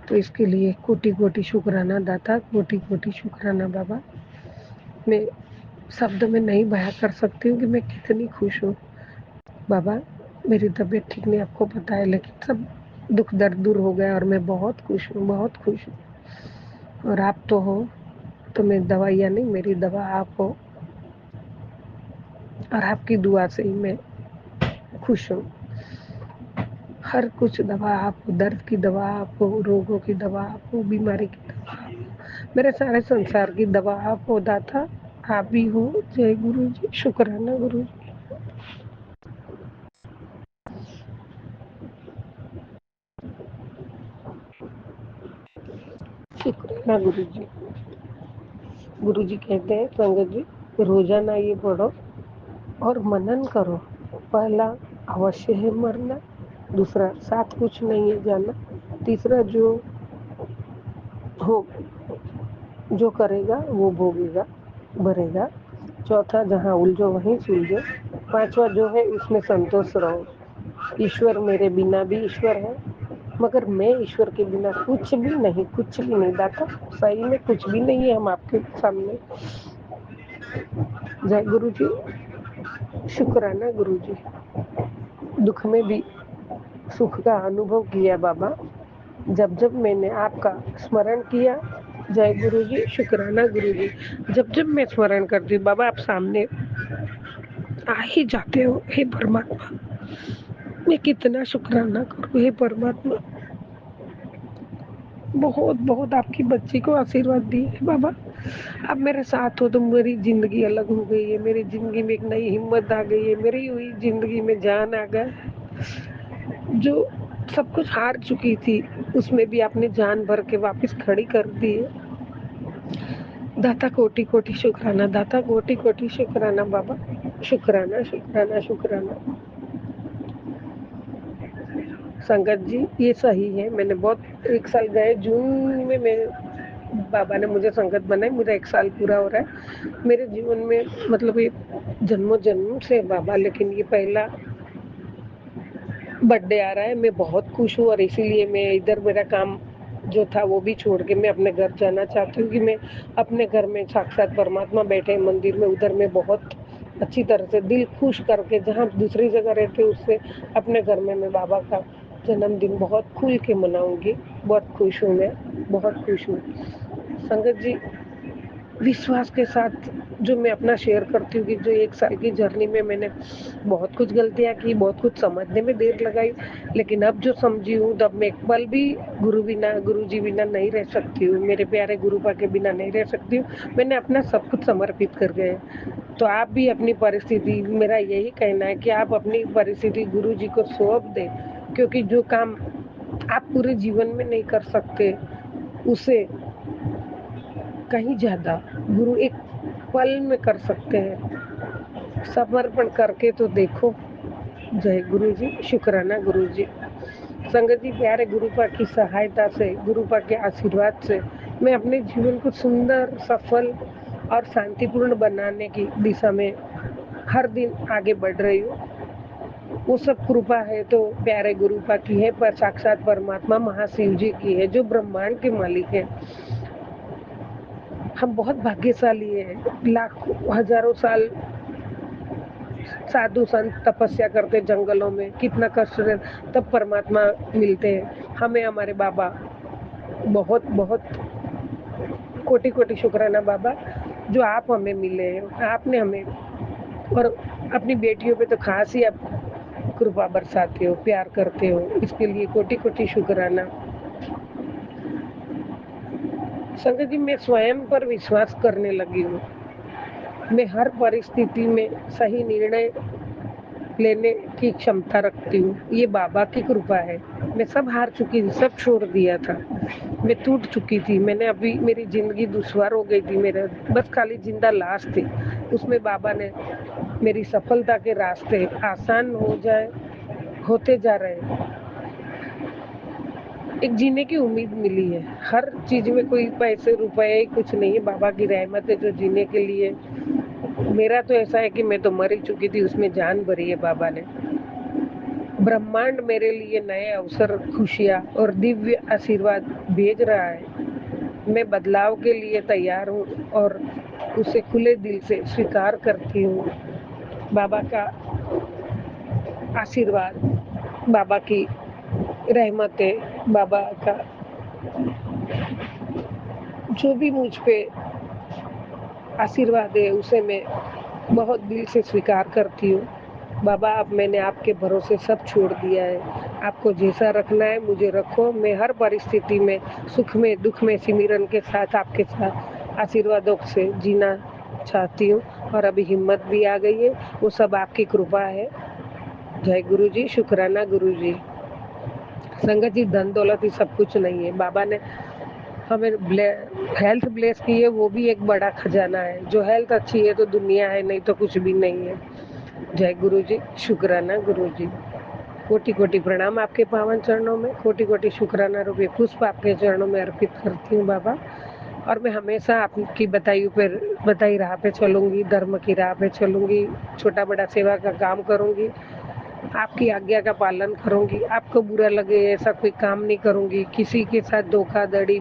तो इसके लिए कोटि कोटि शुक्राना दाता, कोटि कोटि शुक्राना बाबा। मैं शब्द में नहीं बयां कर सकती हूँ कि मैं कितनी खुश हूँ। बाबा मेरी तबीयत ठीक नहीं, आपको पता है, लेकिन सब दुख दर्द दूर हो गया और मैं बहुत खुश हूँ, बहुत खुश हूँ। और आप तो हो, तो मैं दवाइयाँ नहीं, मेरी दवा आप हो। और आपकी दुआ से ही मैं खुश हूँ। हर कुछ दवा आप हो, दर्द की दवा आप हो, रोगों की दवा आप हो, बीमारी की दवा आप हो, मेरे सारे संसार की दवा आप हो दाता, आप ही हो। जय गुरु जी, शुक्राना गुरु जी, शुक्राना गुरु जी। गुरु जी कहते हैं संगत जी, रोजाना ये पढ़ो और मनन करो। पहला, अवश्य है मरना। दूसरा, साथ कुछ नहीं है जाना। तीसरा, हो जो करेगा वो भोगेगा, भरेगा। चौथा, जहाँ उलझो वहीं सुलझो। पांचवा जो है उसमें संतोष रहो। ईश्वर मेरे बिना भी ईश्वर है, मगर मैं ईश्वर के बिना कुछ भी नहीं, कुछ भी नहीं दाता, सही में कुछ भी नहीं है हम आपके सामने। जय गुरु जी, शुक्राना गुरु जी। दुख में भी सुख का अनुभव किया बाबा, जब जब मैंने आपका स्मरण किया। जय गुरु जी, शुक्राना गुरु जी। जब जब मैं स्मरण करती हूँ बाबा, आप सामने आ ही जाते हो। हे परमात्मा, मैं कितना शुक्राना करूँ। हे परमात्मा, बहुत बहुत आपकी बच्ची को आशीर्वाद दिए बाबा। अब मेरे साथ हो तो मेरी जिंदगी अलग हो गई है, मेरी जिंदगी में एक नई हिम्मत आ गई है, मेरी हुई जिंदगी में जान आ गया। जो सब कुछ हार चुकी थी उसमें भी आपने जान भर के वापस खड़ी कर दी है। दाता कोटि कोटि शुक्राना, दाता कोटि कोटि शुक्राना बाबा, शुक्राना शुक्राना शुक्राना। संगत जी ये सही है, मैंने बहुत 1 साल गए जून में मैं, बाबा ने मुझे संगत बनाई, मेरा 1 साल पूरा हो रहा है मेरे जीवन में। मतलब ये जन्मों जन्म से बाबा, लेकिन ये पहला बर्थडे आ रहा है। मैं बहुत खुश हूँ और इसीलिए मैं इधर मेरा काम जो था वो भी छोड़ के मैं अपने घर जाना चाहती हूँ कि मैं अपने घर में साक्षात परमात्मा बैठे हैं मंदिर में, उधर मैं बहुत अच्छी तरह से दिल खुश करके, जहाँ दूसरी जगह रहते उससे अपने घर में मैं बाबा का जन्मदिन बहुत खुल के मनाऊंगी। बहुत खुश हूँ मैं, बहुत खुश हूँ। संगत जी, विश्वास के साथ जो मैं अपना शेयर करती हूँ कि जो 1 साल की जर्नी में मैंने बहुत कुछ गलतियाँ की, बहुत कुछ समझने में देर लगाई, लेकिन अब जो समझी हूँ तब मैं एक पल भी गुरु जी बिना नहीं रह सकती हूँ, मेरे प्यारे गुरुपा के बिना नहीं रह सकती हूँ। मैंने अपना सब कुछ समर्पित कर गए। तो आप भी अपनी परिस्थिति, मेरा यही कहना है कि आप अपनी परिस्थिति गुरु जी को सौंप दें, क्योंकि जो काम आप पूरे जीवन में नहीं कर सकते उसे कहीं ज्यादा गुरु एक पल में कर सकते हैं। समर्पण करके तो देखो। जय गुरु जी, शुक्राना गुरु जी। संगत जी, प्यारे गुरुपा की सहायता से, गुरुपा के आशीर्वाद से मैं अपने जीवन को सुंदर, सफल और शांतिपूर्ण बनाने की दिशा में हर दिन आगे बढ़ रही हूँ। वो सब कृपा है तो प्यारे गुरुपा की है, पर साक्षात परमात्मा महाशिव जी की है जो ब्रह्मांड के मालिक है। हम बहुत भाग्यशाली हैं। लाखों हजारों साल साधु संत तपस्या करते जंगलों में, कितना कष्ट रहे तब परमात्मा मिलते हैं हमें। हमारे बाबा बहुत बहुत कोटि कोटि शुक्राना बाबा, जो आप हमें मिले हैं। आपने हमें और अपनी बेटियों पे तो खास ही आप कृपा बरसाते हो, प्यार करते हो, इसके लिए कोटि कोटि शुक्राना। संगत जी, मैं स्वयं पर विश्वास करने लगी हूँ। मैं हर परिस्थिति में सही निर्णय लेने की क्षमता रखती हूँ। ये बाबा की कृपा है। मैं सब हार चुकी थी, सब छोड़ दिया था, मैं टूट चुकी थी। मैंने अभी मेरी जिंदगी दुश्वार हो गई थी, मेरे बस खाली जिंदा लाश थी। उसमें बाबा ने मेरी सफलता के रास्ते आसान होते जा रहे। एक जीने की उम्मीद मिली है। हर चीज में कोई पैसे रुपए कुछ नहीं है, बाबा की रहमत है जो जीने के लिए। मेरा तो ऐसा है कि मैं तो मर ही चुकी थी, उसमें जान भरी है बाबा ने। ब्रह्मांड मेरे लिए नए अवसर, खुशियाँ और दिव्य आशीर्वाद भेज रहा है। मैं बदलाव के लिए तैयार हूँ और उसे खुले दिल से स्वीकार करती हूँ। बाबा का आशीर्वाद, बाबा की रहमतें, बाबा का जो भी मुझ पे आशीर्वाद है उसे मैं बहुत दिल से स्वीकार करती हूँ। बाबा, अब मैंने आपके भरोसे सब छोड़ दिया है। आपको जैसा रखना है मुझे रखो। मैं हर परिस्थिति में, सुख में दुख में सिमरन के साथ आपके साथ आशीर्वादों से जीना चाहती हूँ। और अभी हिम्मत भी आ गई है, वो सब आपकी कृपा है। जय गुरु जी, शुक्राना गुरु जी। संगत जी, धन दौलत ही सब कुछ नहीं है। बाबा ने हमें हेल्थ ब्लेस की है, वो भी एक बड़ा खजाना है। जो हेल्थ अच्छी है तो दुनिया है, नहीं तो कुछ भी नहीं है। जय गुरु जी, शुक्राना गुरु जी। कोटि कोटि प्रणाम आपके पावन चरणों में, कोटि कोटि शुक्राना रूपी पुष्प आपके चरणों में अर्पित करती हूँ बाबा। और मैं हमेशा आपकी बताई राह पे चलूंगी, धर्म की राह पे चलूंगी, छोटा बड़ा सेवा का काम करूंगी, आपकी आज्ञा का पालन करूंगी। आपको बुरा लगे ऐसा कोई काम नहीं करूंगी। किसी के साथ धोखाधड़ी,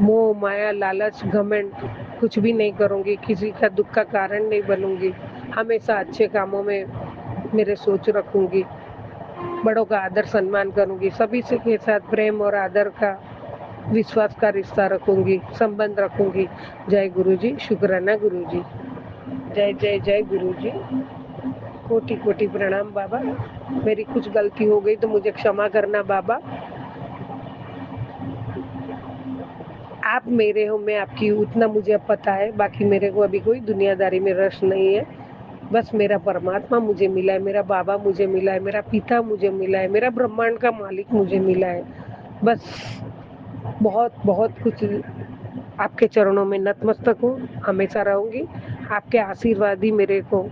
मोह माया, लालच, घमंड कुछ भी नहीं करूंगी। किसी का दुख का कारण नहीं बनूंगी। हमेशा अच्छे कामों में मेरे सोच रखूंगी। बड़ों का आदर सम्मान करूंगी। सभी से के साथ प्रेम और आदर का, विश्वास का रिश्ता रखूंगी, संबंध रखूंगी। जय गुरु जी, शुक्राना गुरु जी। जय जय जय गुरु जी। कोटि कोटि प्रणाम बाबा। मेरी कुछ गलती हो गई तो मुझे क्षमा करना बाबा। आप मेरे हो, मैं आपकी, उतना मुझे अब पता है। बाकी मेरे को अभी कोई दुनियादारी में रस नहीं है। बस मेरा परमात्मा मुझे मिला है, मेरा बाबा मुझे मिला है, मेरा पिता मुझे मिला है, मेरा ब्रह्मांड का मालिक मुझे मिला है। बस बहुत बहुत कुछ आपके चरणों में नतमस्तक हूँ, हमेशा रहूंगी। आपके आशीर्वाद ही मेरे को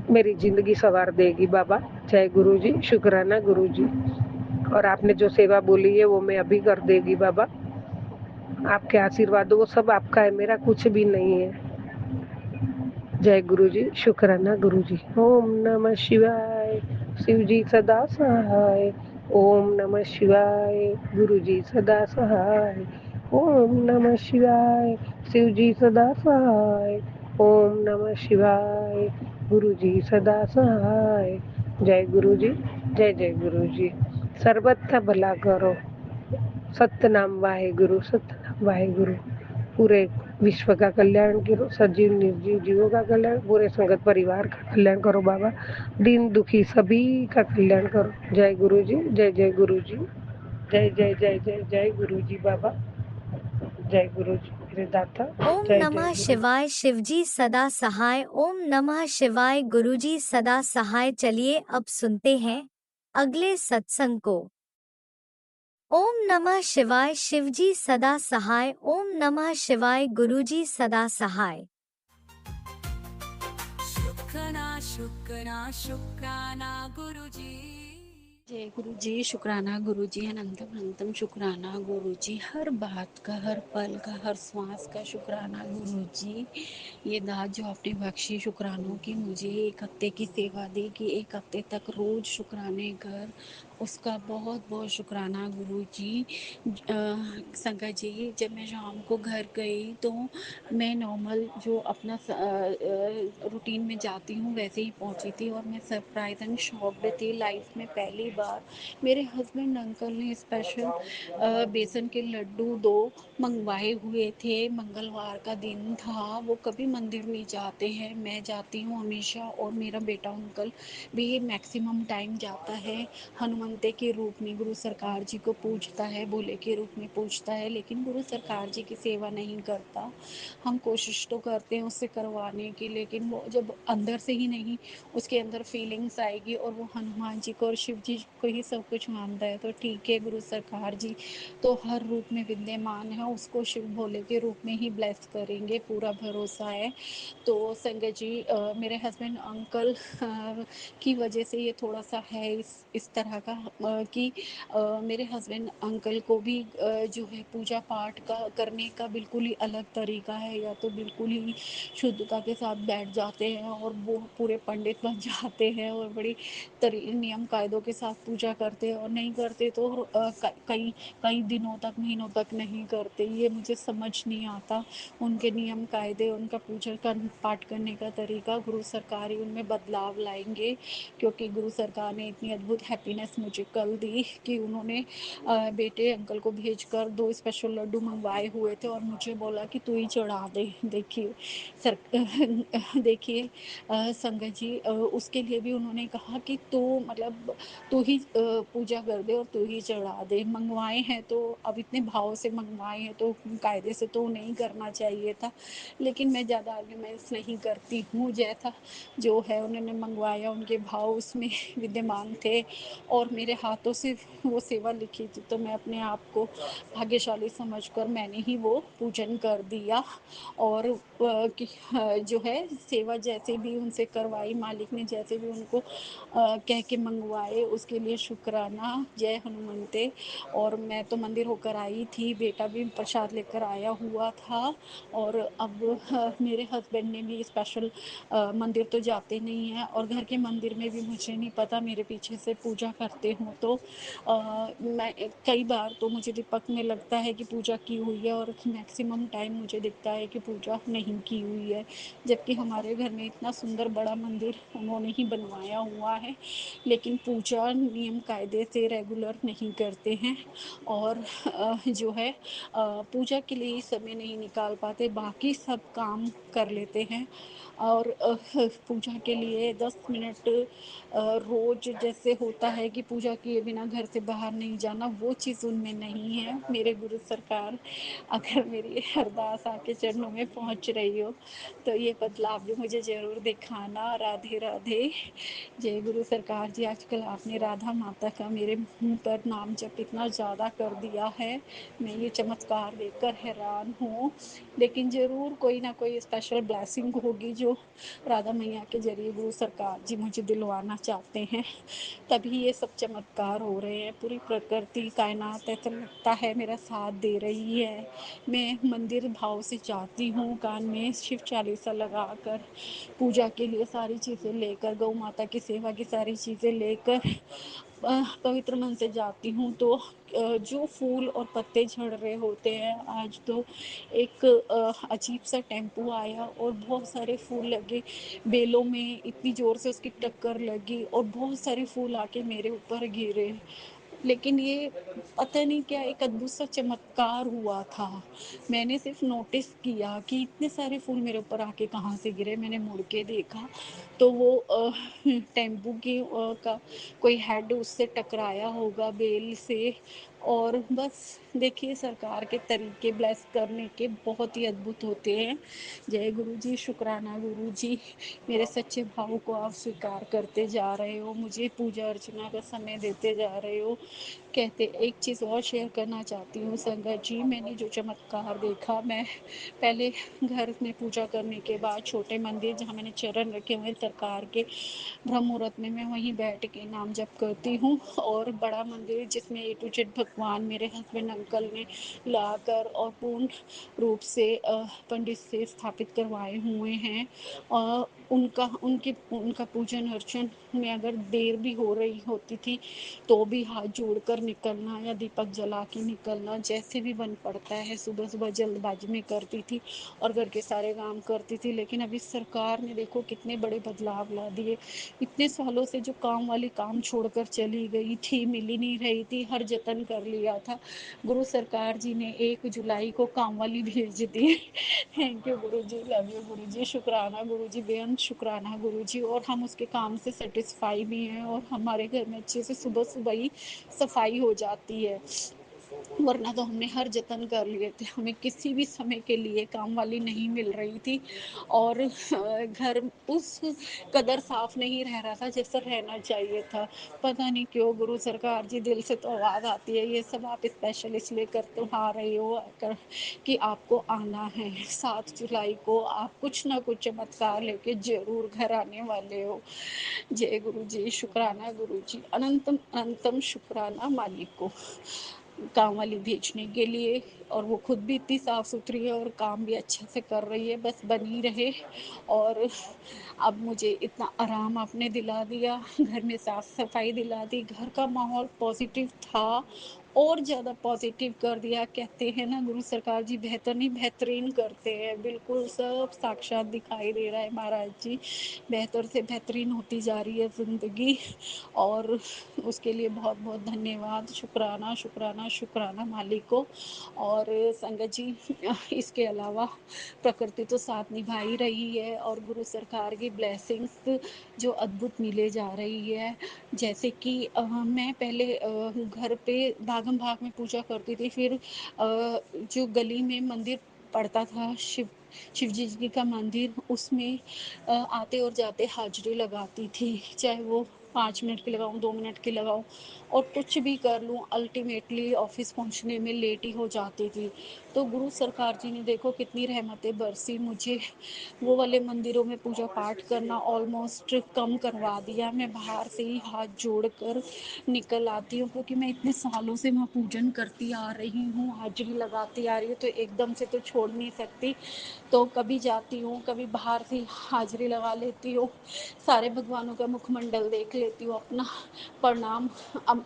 मेरी जिंदगी सवार देगी बाबा। जय गुरु जी, शुक्राना गुरु जी। और आपने जो सेवा बोली है वो मैं अभी कर देगी बाबा। आपके आशीर्वाद वो सब आपका है, मेरा कुछ भी नहीं है। जय गुरु जी, शुक्राना गुरु जी। ओम नमः शिवाय। शिव जी सदा सहाय। ओम नमः शिवाय। गुरु जी सदा सहाय। ओम नमः शिवाय। शिव जी सदा सहाय। ओम नमः शिवाय। गुरु जी सदा सहाय। जय गुरु जी, जय जय गुरु जी। सर्वथा भला करो। सतनाम वाहेगुरु, सतनाम वाहेगुरु। पूरे विश्व का कल्याण करो, सजीव निर्जीव जीवों का कल्याण, पूरे संगत परिवार का कल्याण करो बाबा। दीन दुखी सभी का कल्याण करो। जय गुरु जी, जय जय गुरु जी। जय जय जय जय जय गुरु जी बाबा। जय गुरु जी मेरे दाता। ओम जय जय नमः गुरु। शिवाय। शिवजी सदा सहाय। ओम नमः शिवाय। गुरुजी सदा सहाय। चलिए अब सुनते हैं अगले सत्संग को। ओम नमः शिवाय। शिवजी सदा सहाय। ओम नमः शिवाय। गुरुजी सदा सहाय। शुक्राना शुक्राना शुक्राना गुरुजी। जय गुरु जी, शुक्राना गुरु जी, अनंतम अनंतम शुक्राना गुरु जी, हर बात का, हर पल का, हर श्वास का शुक्राना गुरु जी। ये दात जो आपने बख्शी शुक्रानों की, मुझे 1 हफ्ते की सेवा दी कि 1 हफ्ते तक रोज शुक्राने कर, उसका बहुत बहुत शुक्राना गुरु जी। संगत जी, जब मैं शाम को घर गई तो मैं नॉर्मल जो अपना रूटीन में जाती हूँ वैसे ही पहुँची थी, और मैं सरप्राइज एंड शॉक्ड थी। लाइफ में पहली बार मेरे हस्बैंड अंकल ने स्पेशल बेसन के लड्डू 2 मंगवाए हुए थे। मंगलवार का दिन था, वो कभी मंदिर नहीं जाते हैं, मैं जाती हूँ हमेशा, और मेरा बेटा अंकल भी मैक्सिमम टाइम जाता है। हनुमंते के रूप में गुरु सरकार जी को पूजता है, भोले के रूप में पूजता है, लेकिन गुरु सरकार जी की सेवा नहीं करता। हम कोशिश तो करते हैं उससे करवाने की, लेकिन वो जब अंदर से ही नहीं, उसके अंदर फीलिंग्स आएगी, और वो हनुमान जी को और शिव जी को ही सब कुछ मानता है, तो ठीक है, गुरु सरकार जी तो हर रूप में विद्यमान है, उसको शिव भोले के रूप में ही ब्लेस करेंगे, पूरा भरोसा है। तो संगत जी, मेरे हस्बैंड अंकल की वजह से ये थोड़ा सा है इस तरह का, कि मेरे हस्बैंड अंकल को भी जो है पूजा पाठ का करने का बिल्कुल ही अलग तरीका है, या तो बिल्कुल ही शुद्धता के साथ बैठ जाते हैं और वो पूरे पंडित बन जाते हैं और बड़ी नियम कायदों के साथ पूजा करते हैं, और नहीं करते तो कई कई दिनों तक, महीनों तक नहीं करते। ये मुझे समझ नहीं आता, उनके नियम कायदे, उनका पूजा पाठ करने का तरीका, गुरु सरकार ही उनमें बदलाव लाएंगे, क्योंकि गुरु सरकार ने इतनी अद्भुत हैप्पीनेस मुझे कल दी कि उन्होंने बेटे अंकल को भेजकर 2 स्पेशल लड्डू मंगवाए हुए थे, और मुझे बोला कि तू ही चढ़ा दे। देखिए सर देखिए संगत जी, उसके लिए भी उन्होंने कहा कि तू मतलब तू ही पूजा कर दे और तू ही चढ़ा दे। मंगवाए हैं तो अब इतने भाव से मंगवाए हैं तो कायदे से तो नहीं करना चाहिए था, लेकिन मैं ज़्यादा आर्ग्यूमेंट्स नहीं करती हूँ। जैसा जो है उन्होंने मंगवाया, उनके भाव उसमें विद्यमान थे, और मेरे हाथों से वो सेवा लिखी थी, तो मैं अपने आप को भाग्यशाली समझकर मैंने ही वो पूजन कर दिया। और जो है सेवा जैसे भी उनसे करवाई, मालिक ने जैसे भी उनको कह के मंगवाए, उसके लिए शुक्राना। जय हनुमंते। और मैं तो मंदिर होकर आई थी, बेटा भी प्रसाद लेकर आया हुआ था, और अब मेरे हस्बैंड ने भी स्पेशल मंदिर तो जाते नहीं हैं, और घर के मंदिर में भी मुझे नहीं पता, मेरे पीछे से पूजा करते हूँ तो मैं कई बार तो मुझे दीपक में लगता है कि पूजा की हुई है, और मैक्सिमम टाइम मुझे दिखता है कि पूजा नहीं की हुई है, जबकि हमारे घर में इतना सुंदर बड़ा मंदिर उन्होंने ही बनवाया हुआ है, लेकिन पूजा नियम कायदे से रेगुलर नहीं करते हैं, और जो है पूजा के लिए ही समय नहीं निकाल पाते, बाकी सब काम कर लेते हैं। और पूजा के लिए 10 मिनट रोज जैसे होता है कि पूजा किए बिना घर से बाहर नहीं जाना, वो चीज़ उनमें नहीं है। मेरे गुरु सरकार, अगर मेरी अरदास आपके चरणों में पहुंच रही हो तो ये बदलाव भी मुझे ज़रूर दिखाना। राधे राधे। जय गुरु सरकार जी। आजकल आपने राधा माता का मेरे मुंह पर नाम जप इतना ज़्यादा कर दिया है, मैं ये चमत्कार देखकर हैरान हूँ, लेकिन ज़रूर कोई ना कोई स्पेशल ब्लेसिंग होगी जो राधा मैया के जरिए गुरु सरकार जी मुझे दिलवाना चाहते हैं, तभी ये सब चमत्कार हो रहे हैं। पूरी प्रकृति कायनात ऐसा लगता है मेरा साथ दे रही है। मैं मंदिर भाव से जाती हूँ, कान में शिव चालीसा लगाकर, पूजा के लिए सारी चीज़ें लेकर, गौ माता की सेवा की सारी चीज़ें लेकर पवित्र मन से जाती हूँ, तो जो फूल और पत्ते झड़ रहे होते हैं, आज तो एक अजीब सा टेम्पो आया और बहुत सारे फूल लगे, बेलों में इतनी ज़ोर से उसकी टक्कर लगी और बहुत सारे फूल आके मेरे ऊपर गिरे, लेकिन ये पता नहीं क्या एक अद्भुत सा चमत्कार हुआ था। मैंने सिर्फ नोटिस किया कि इतने सारे फूल मेरे ऊपर आके कहाँ से गिरे, मैंने मुड़ के देखा तो वो टेम्पू की का कोई हेड उससे टकराया होगा बेल से, और बस देखिए सरकार के तरीके ब्लेस करने के बहुत ही अद्भुत होते हैं। जय गुरु जी, शुक्राना गुरु जी, मेरे सच्चे भाव को आप स्वीकार करते जा रहे हो, मुझे पूजा अर्चना का समय देते जा रहे हो, कहते एक चीज़ और शेयर करना चाहती हूँ संगत जी, मैंने जो चमत्कार देखा, मैं पहले घर में पूजा करने के बाद छोटे मंदिर जहाँ मैंने चरण रखे हुए हैं सरकार के, ब्रह्म मुहूर्त में मैं वहीं बैठ के नाम जप करती हूँ। और बड़ा मंदिर जिसमें ए टू जेड भगवान मेरे हस्बैंड अंकल ने लाकर और पूर्ण रूप से पंडित से स्थापित करवाए हुए हैं। उनका पूजन अर्चन में अगर देर भी हो रही होती थी तो भी हाथ जोड़कर निकलना या दीपक जला के निकलना जैसे भी बन पड़ता है, सुबह सुबह जल्दबाजी में करती थी और घर के सारे काम करती थी। लेकिन अभी सरकार ने देखो कितने बड़े बदलाव ला दिए। इतने सालों से जो काम वाली काम छोड़कर चली गई थी, मिल ही नहीं रही थी, हर जतन कर लिया था, गुरु सरकार जी ने 1 जुलाई को काम वाली भेज दी। Thank you Guru ji, love you गुरु जी, शुक्राना गुरु जी, बेअंत शुक्राना गुरु जी। और हम उसके काम से सेटिस्फाई भी हैं और हमारे घर में अच्छे से सुबह सुबह ही सफाई हो जाती है, वरना तो हमने हर जतन कर लिए थे, हमें किसी भी समय के लिए काम वाली नहीं मिल रही थी। और घर उस कदर साफ नहीं रह रहा था जैसा रहना चाहिए था। पता नहीं क्यों गुरु सरकार जी, दिल से तो आवाज़ आती है, ये सब आप स्पेशल इसलिए कर तो आ रहे हो कि आपको आना है। 7 जुलाई को आप कुछ ना कुछ चमत्कार लेके जरूर घर आने वाले हो। जय गुरु जी, शुक्राना गुरु जी, अनंतम अनंतम शुक्राना मालिक को काम वाली भेजने के लिए। और वो खुद भी इतनी साफ सुथरी है और काम भी अच्छे से कर रही है, बस बनी रहे। और अब मुझे इतना आराम आपने दिला दिया, घर में साफ सफाई दिला दी, घर का माहौल पॉजिटिव था और ज़्यादा पॉजिटिव कर दिया। कहते हैं ना गुरु सरकार जी बेहतर नहीं बेहतरीन करते हैं, बिल्कुल सब साक्षात दिखाई दे रहा है महाराज जी। बेहतर से बेहतरीन होती जा रही है ज़िंदगी और उसके लिए बहुत बहुत धन्यवाद, शुक्राना शुक्राना शुक्राना मालिक को। और संगत जी, इसके अलावा प्रकृति तो साथ निभा ही रही है और गुरु सरकार की ब्लेसिंग्स जो अद्भुत मिले जा रही है। जैसे कि मैं पहले घर पे भागम भाग में पूजा करती थी, फिर जो गली में मंदिर पड़ता था शिव जी का मंदिर, उसमें आते और जाते हाजिरी लगाती थी, चाहे वो 5 मिनट की लगाऊं, 2 मिनट की लगाऊं, और कुछ भी कर लूं, अल्टीमेटली ऑफिस पहुंचने में लेट ही हो जाती थी। तो गुरु सरकार जी ने देखो कितनी रहमतें बरसी, मुझे वो वाले मंदिरों में पूजा पाठ करना ऑलमोस्ट कम करवा दिया। मैं बाहर से ही हाथ जोड़कर निकल आती हूँ, क्योंकि मैं इतने सालों से वहाँ पूजन करती आ रही हूँ, हाजिरी लगाती आ रही हूँ, तो एकदम से तो छोड़ नहीं सकती। तो कभी जाती हूँ, कभी बाहर से हाजिरी लगा लेती हूँ, सारे भगवानों का मुखमंडल देख लेती हूँ, अपना प्रणाम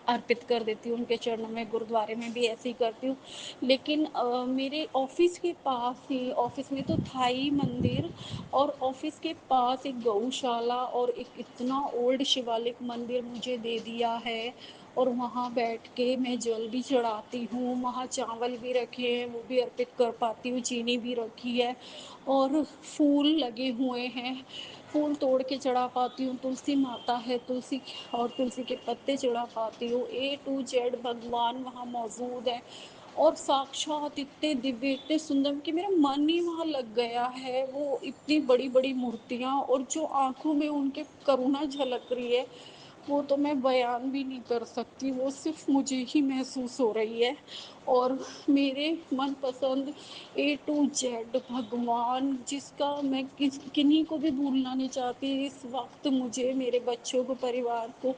अर्पित कर देती हूँ उनके चरणों में। गुरुद्वारे में भी ऐसे ही करती हूँ। लेकिन मेरे ऑफिस के पास ही, ऑफिस में तो था ही मंदिर, और ऑफिस के पास एक गौशाला और एक इतना ओल्ड शिवालिक मंदिर मुझे दे दिया है। और वहाँ बैठ के मैं जल भी चढ़ाती हूँ, वहाँ चावल भी रखे हैं वो भी अर्पित कर पाती हूँ, चीनी भी रखी है और फूल लगे हुए हैं, फूल तोड़ के चढ़ा पाती हूँ, तुलसी माता है, तुलसी और तुलसी के पत्ते चढ़ा पाती हूँ। ए टू जेड भगवान वहाँ मौजूद है और साक्षात इतने दिव्य इतने सुंदर कि मेरा मन ही वहाँ लग गया है। वो इतनी बड़ी बड़ी मूर्तियाँ और जो आंखों में उनके करुणा झलक रही है, वो तो मैं बयान भी नहीं कर सकती, वो सिर्फ मुझे ही महसूस हो रही है। और मेरे मनपसंद ए टू जेड भगवान, जिसका मैं किन्हीं को भी भूलना नहीं चाहती। इस वक्त मुझे, मेरे बच्चों को, परिवार को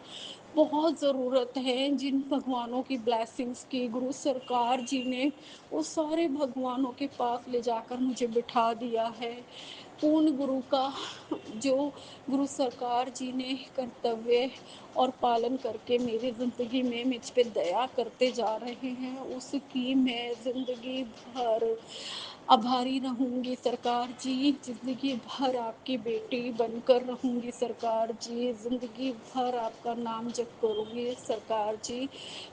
बहुत ज़रूरत है जिन भगवानों की ब्लेसिंग्स की, गुरु सरकार जी ने उस सारे भगवानों के पास ले जाकर मुझे बिठा दिया है। पूर्ण गुरु का जो गुरु सरकार जी ने कर्तव्य और पालन करके मेरी ज़िंदगी में मुझ पे दया करते जा रहे हैं, उसकी मैं ज़िंदगी भर आभारी रहूँगी सरकार जी। ज़िंदगी भर आपकी बेटी बनकर रहूँगी सरकार जी, ज़िंदगी भर आपका नाम जप करूँगी सरकार जी।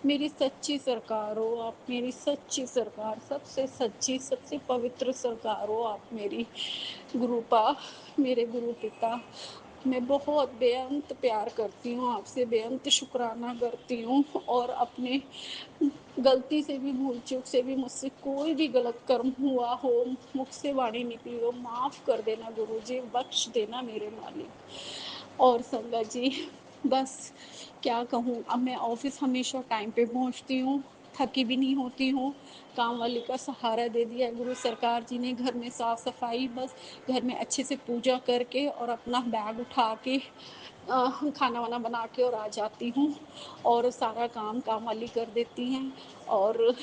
मेरी सच्ची सरकार हो आप, मेरी सच्ची सरकार, सबसे सच्ची सबसे पवित्र सरकार हो आप मेरी। गुरुपा, मेरे गुरु पिता, मैं बहुत बेअंत प्यार करती हूँ आपसे, बेअंत शुक्राना करती हूँ। और अपने गलती से भी, भूल चूक से भी मुझसे कोई भी गलत कर्म हुआ हो, मुख से वाणी निकली हो, माफ़ कर देना गुरु जी, बख्श देना मेरे मालिक। और संगत जी, बस क्या कहूँ, अब मैं ऑफिस हमेशा टाइम पे पहुँचती हूँ, थकी भी नहीं होती हूँ। काम वाली का सहारा दे दिया है गुरु सरकार जी ने। घर में साफ सफाई, बस घर में अच्छे से पूजा करके और अपना बैग उठा के खाना वाना बना के और आ जाती हूँ, और सारा काम वाली कर देती हैं। और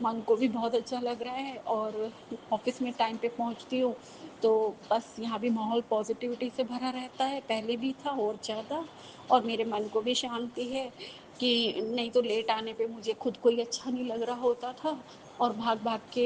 मन को भी बहुत अच्छा लग रहा है, और ऑफिस में टाइम पे पहुँचती हूँ तो बस यहाँ भी माहौल पॉजिटिविटी से भरा रहता है, पहले भी था और ज़्यादा। और मेरे मन को भी शांति है कि नहीं तो लेट आने पे मुझे खुद को ही अच्छा नहीं लग रहा होता था, और भाग भाग के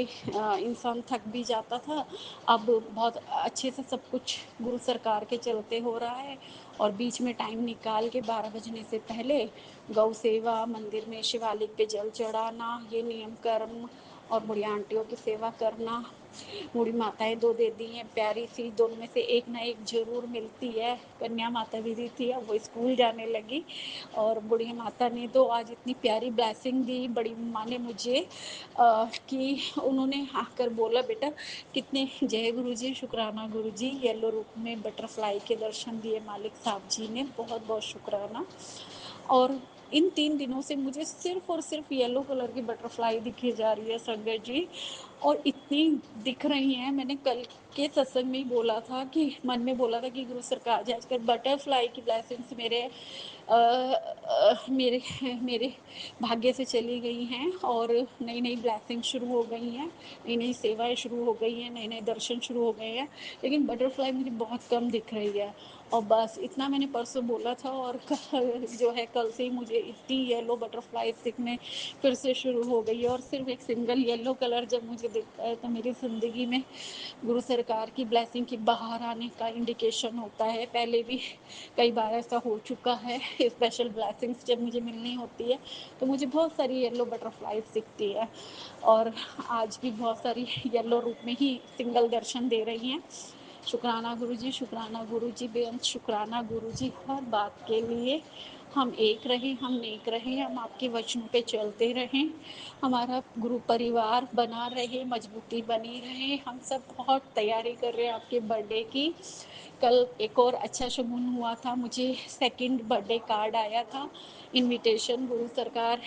इंसान थक भी जाता था। अब बहुत अच्छे से सब कुछ गुरु सरकार के चलते हो रहा है। और बीच में टाइम निकाल के 12 बजने से पहले गौ सेवा, मंदिर में शिवालिक पे जल चढ़ाना, ये नियम कर्म, और बुढ़िया आंटियों की सेवा करना। बूढ़ी माताएं 2 दे दी हैं प्यारी सी, दोनों में से एक ना एक ज़रूर मिलती है। कन्या माता भी दी थी, अब वो स्कूल जाने लगी, और बूढ़ी माता ने तो आज इतनी प्यारी ब्लेसिंग दी बड़ी माँ ने मुझे, कि उन्होंने आकर बोला, बेटा कितने, जय गुरु जी, शुक्राना गुरु जी। येलो रूप में बटरफ्लाई के दर्शन दिए मालिक साहब जी ने, बहुत बहुत शुक्राना। और इन 3 दिनों से मुझे सिर्फ और सिर्फ येलो कलर की बटरफ्लाई दिखी जा रही है संगत जी, और इतनी दिख रही हैं। मैंने कल के सत्संग में ही बोला था कि मन में बोला था कि गुरु सरकार जी आजकल बटरफ्लाई की ब्लेसिंग्स मेरे मेरे भाग्य से चली गई हैं, और नई नई ब्लेसिंग शुरू हो गई हैं, नई नई सेवाएं शुरू हो गई हैं, नए नए दर्शन शुरू हो गए हैं, लेकिन बटरफ्लाई मुझे बहुत कम दिख रही है। और बस इतना मैंने परसों बोला था, और कल जो है, कल से ही मुझे इतनी येलो बटरफ्लाई दिखने फिर से शुरू हो गई है। और सिर्फ एक सिंगल येलो कलर जब मुझे दिखता है तो मेरी ज़िंदगी में गुरु सरकार की ब्लेसिंग की बाहर आने का इंडिकेशन होता है। पहले भी कई बार ऐसा हो चुका है, स्पेशल ब्लेसिंग्स जब मुझे मिलनी होती है तो मुझे बहुत सारी येलो बटरफ्लाइज दिखती है, और आज भी बहुत सारी येलो रूप में ही सिंगल दर्शन दे रही हैं। शुक्राना गुरुजी, शुक्राना गुरुजी, बेअंत शुक्राना गुरुजी, हर बात के लिए। हम एक रहें, हम नेक रहें, हम आपके वचनों पे चलते रहें, हमारा गुरु परिवार बना रहे, मजबूती बनी रहे। हम सब बहुत तैयारी कर रहे हैं आपके बर्थडे की। कल एक और अच्छा शगुन हुआ था, मुझे सेकंड बर्थडे कार्ड आया था, इनविटेशन। गुरु सरकार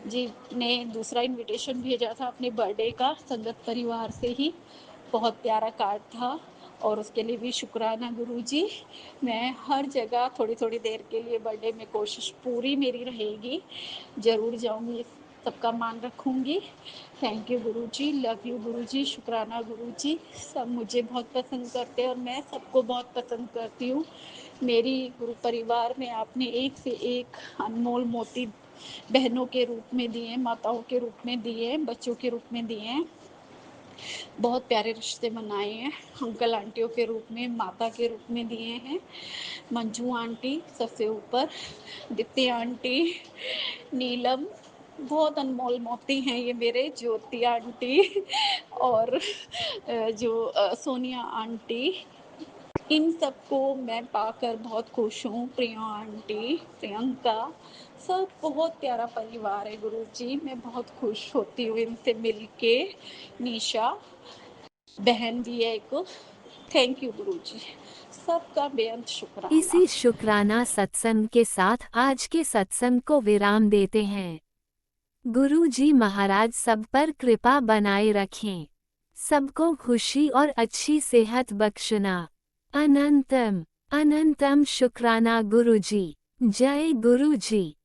जी ने दूसरा इनविटेशन भेजा था अपने बर्थडे का, संगत परिवार से ही। बहुत प्यारा कार्ड था, और उसके लिए भी शुक्राना गुरुजी। मैं हर जगह थोड़ी थोड़ी देर के लिए बर्थडे में कोशिश पूरी मेरी रहेगी, ज़रूर जाऊंगी, सबका मान रखूंगी। Thank you Guruji, love you Guruji, शुक्राना गुरुजी। सब मुझे बहुत पसंद करते हैं और मैं सबको बहुत पसंद करती हूँ। मेरी गुरु परिवार में आपने एक से एक अनमोल मोती बहनों के रूप में दिए, माताओं के रूप में दिए, बच्चों के रूप में दिए हैं। बहुत प्यारे रिश्ते बनाए हैं, अंकल आंटियों के रूप में, माता के रूप में दिए हैं। मंजू आंटी सबसे ऊपर, दीप्ति आंटी, नीलम, बहुत अनमोल मोती हैं ये मेरे, ज्योति आंटी, और सोनिया आंटी। इन सबको मैं पाकर बहुत खुश हूँ। प्रिया आंटी, प्रियंका, सब बहुत प्यारा परिवार है गुरुजी। मैं बहुत खुश होती हूँ इनसे मिलके। निशा बहन भी है एक। थैंक यू गुरुजी, सबका बेअंत शुक्राना। इसी शुक्राना सत्संग के साथ आज के सत्संग को विराम देते हैं। गुरु जी महाराज सब पर कृपा बनाए रखें, सबको खुशी और अच्छी सेहत बख्शना। अनंतम अनंतम शुक्राना गुरु जी। जय गुरु जी।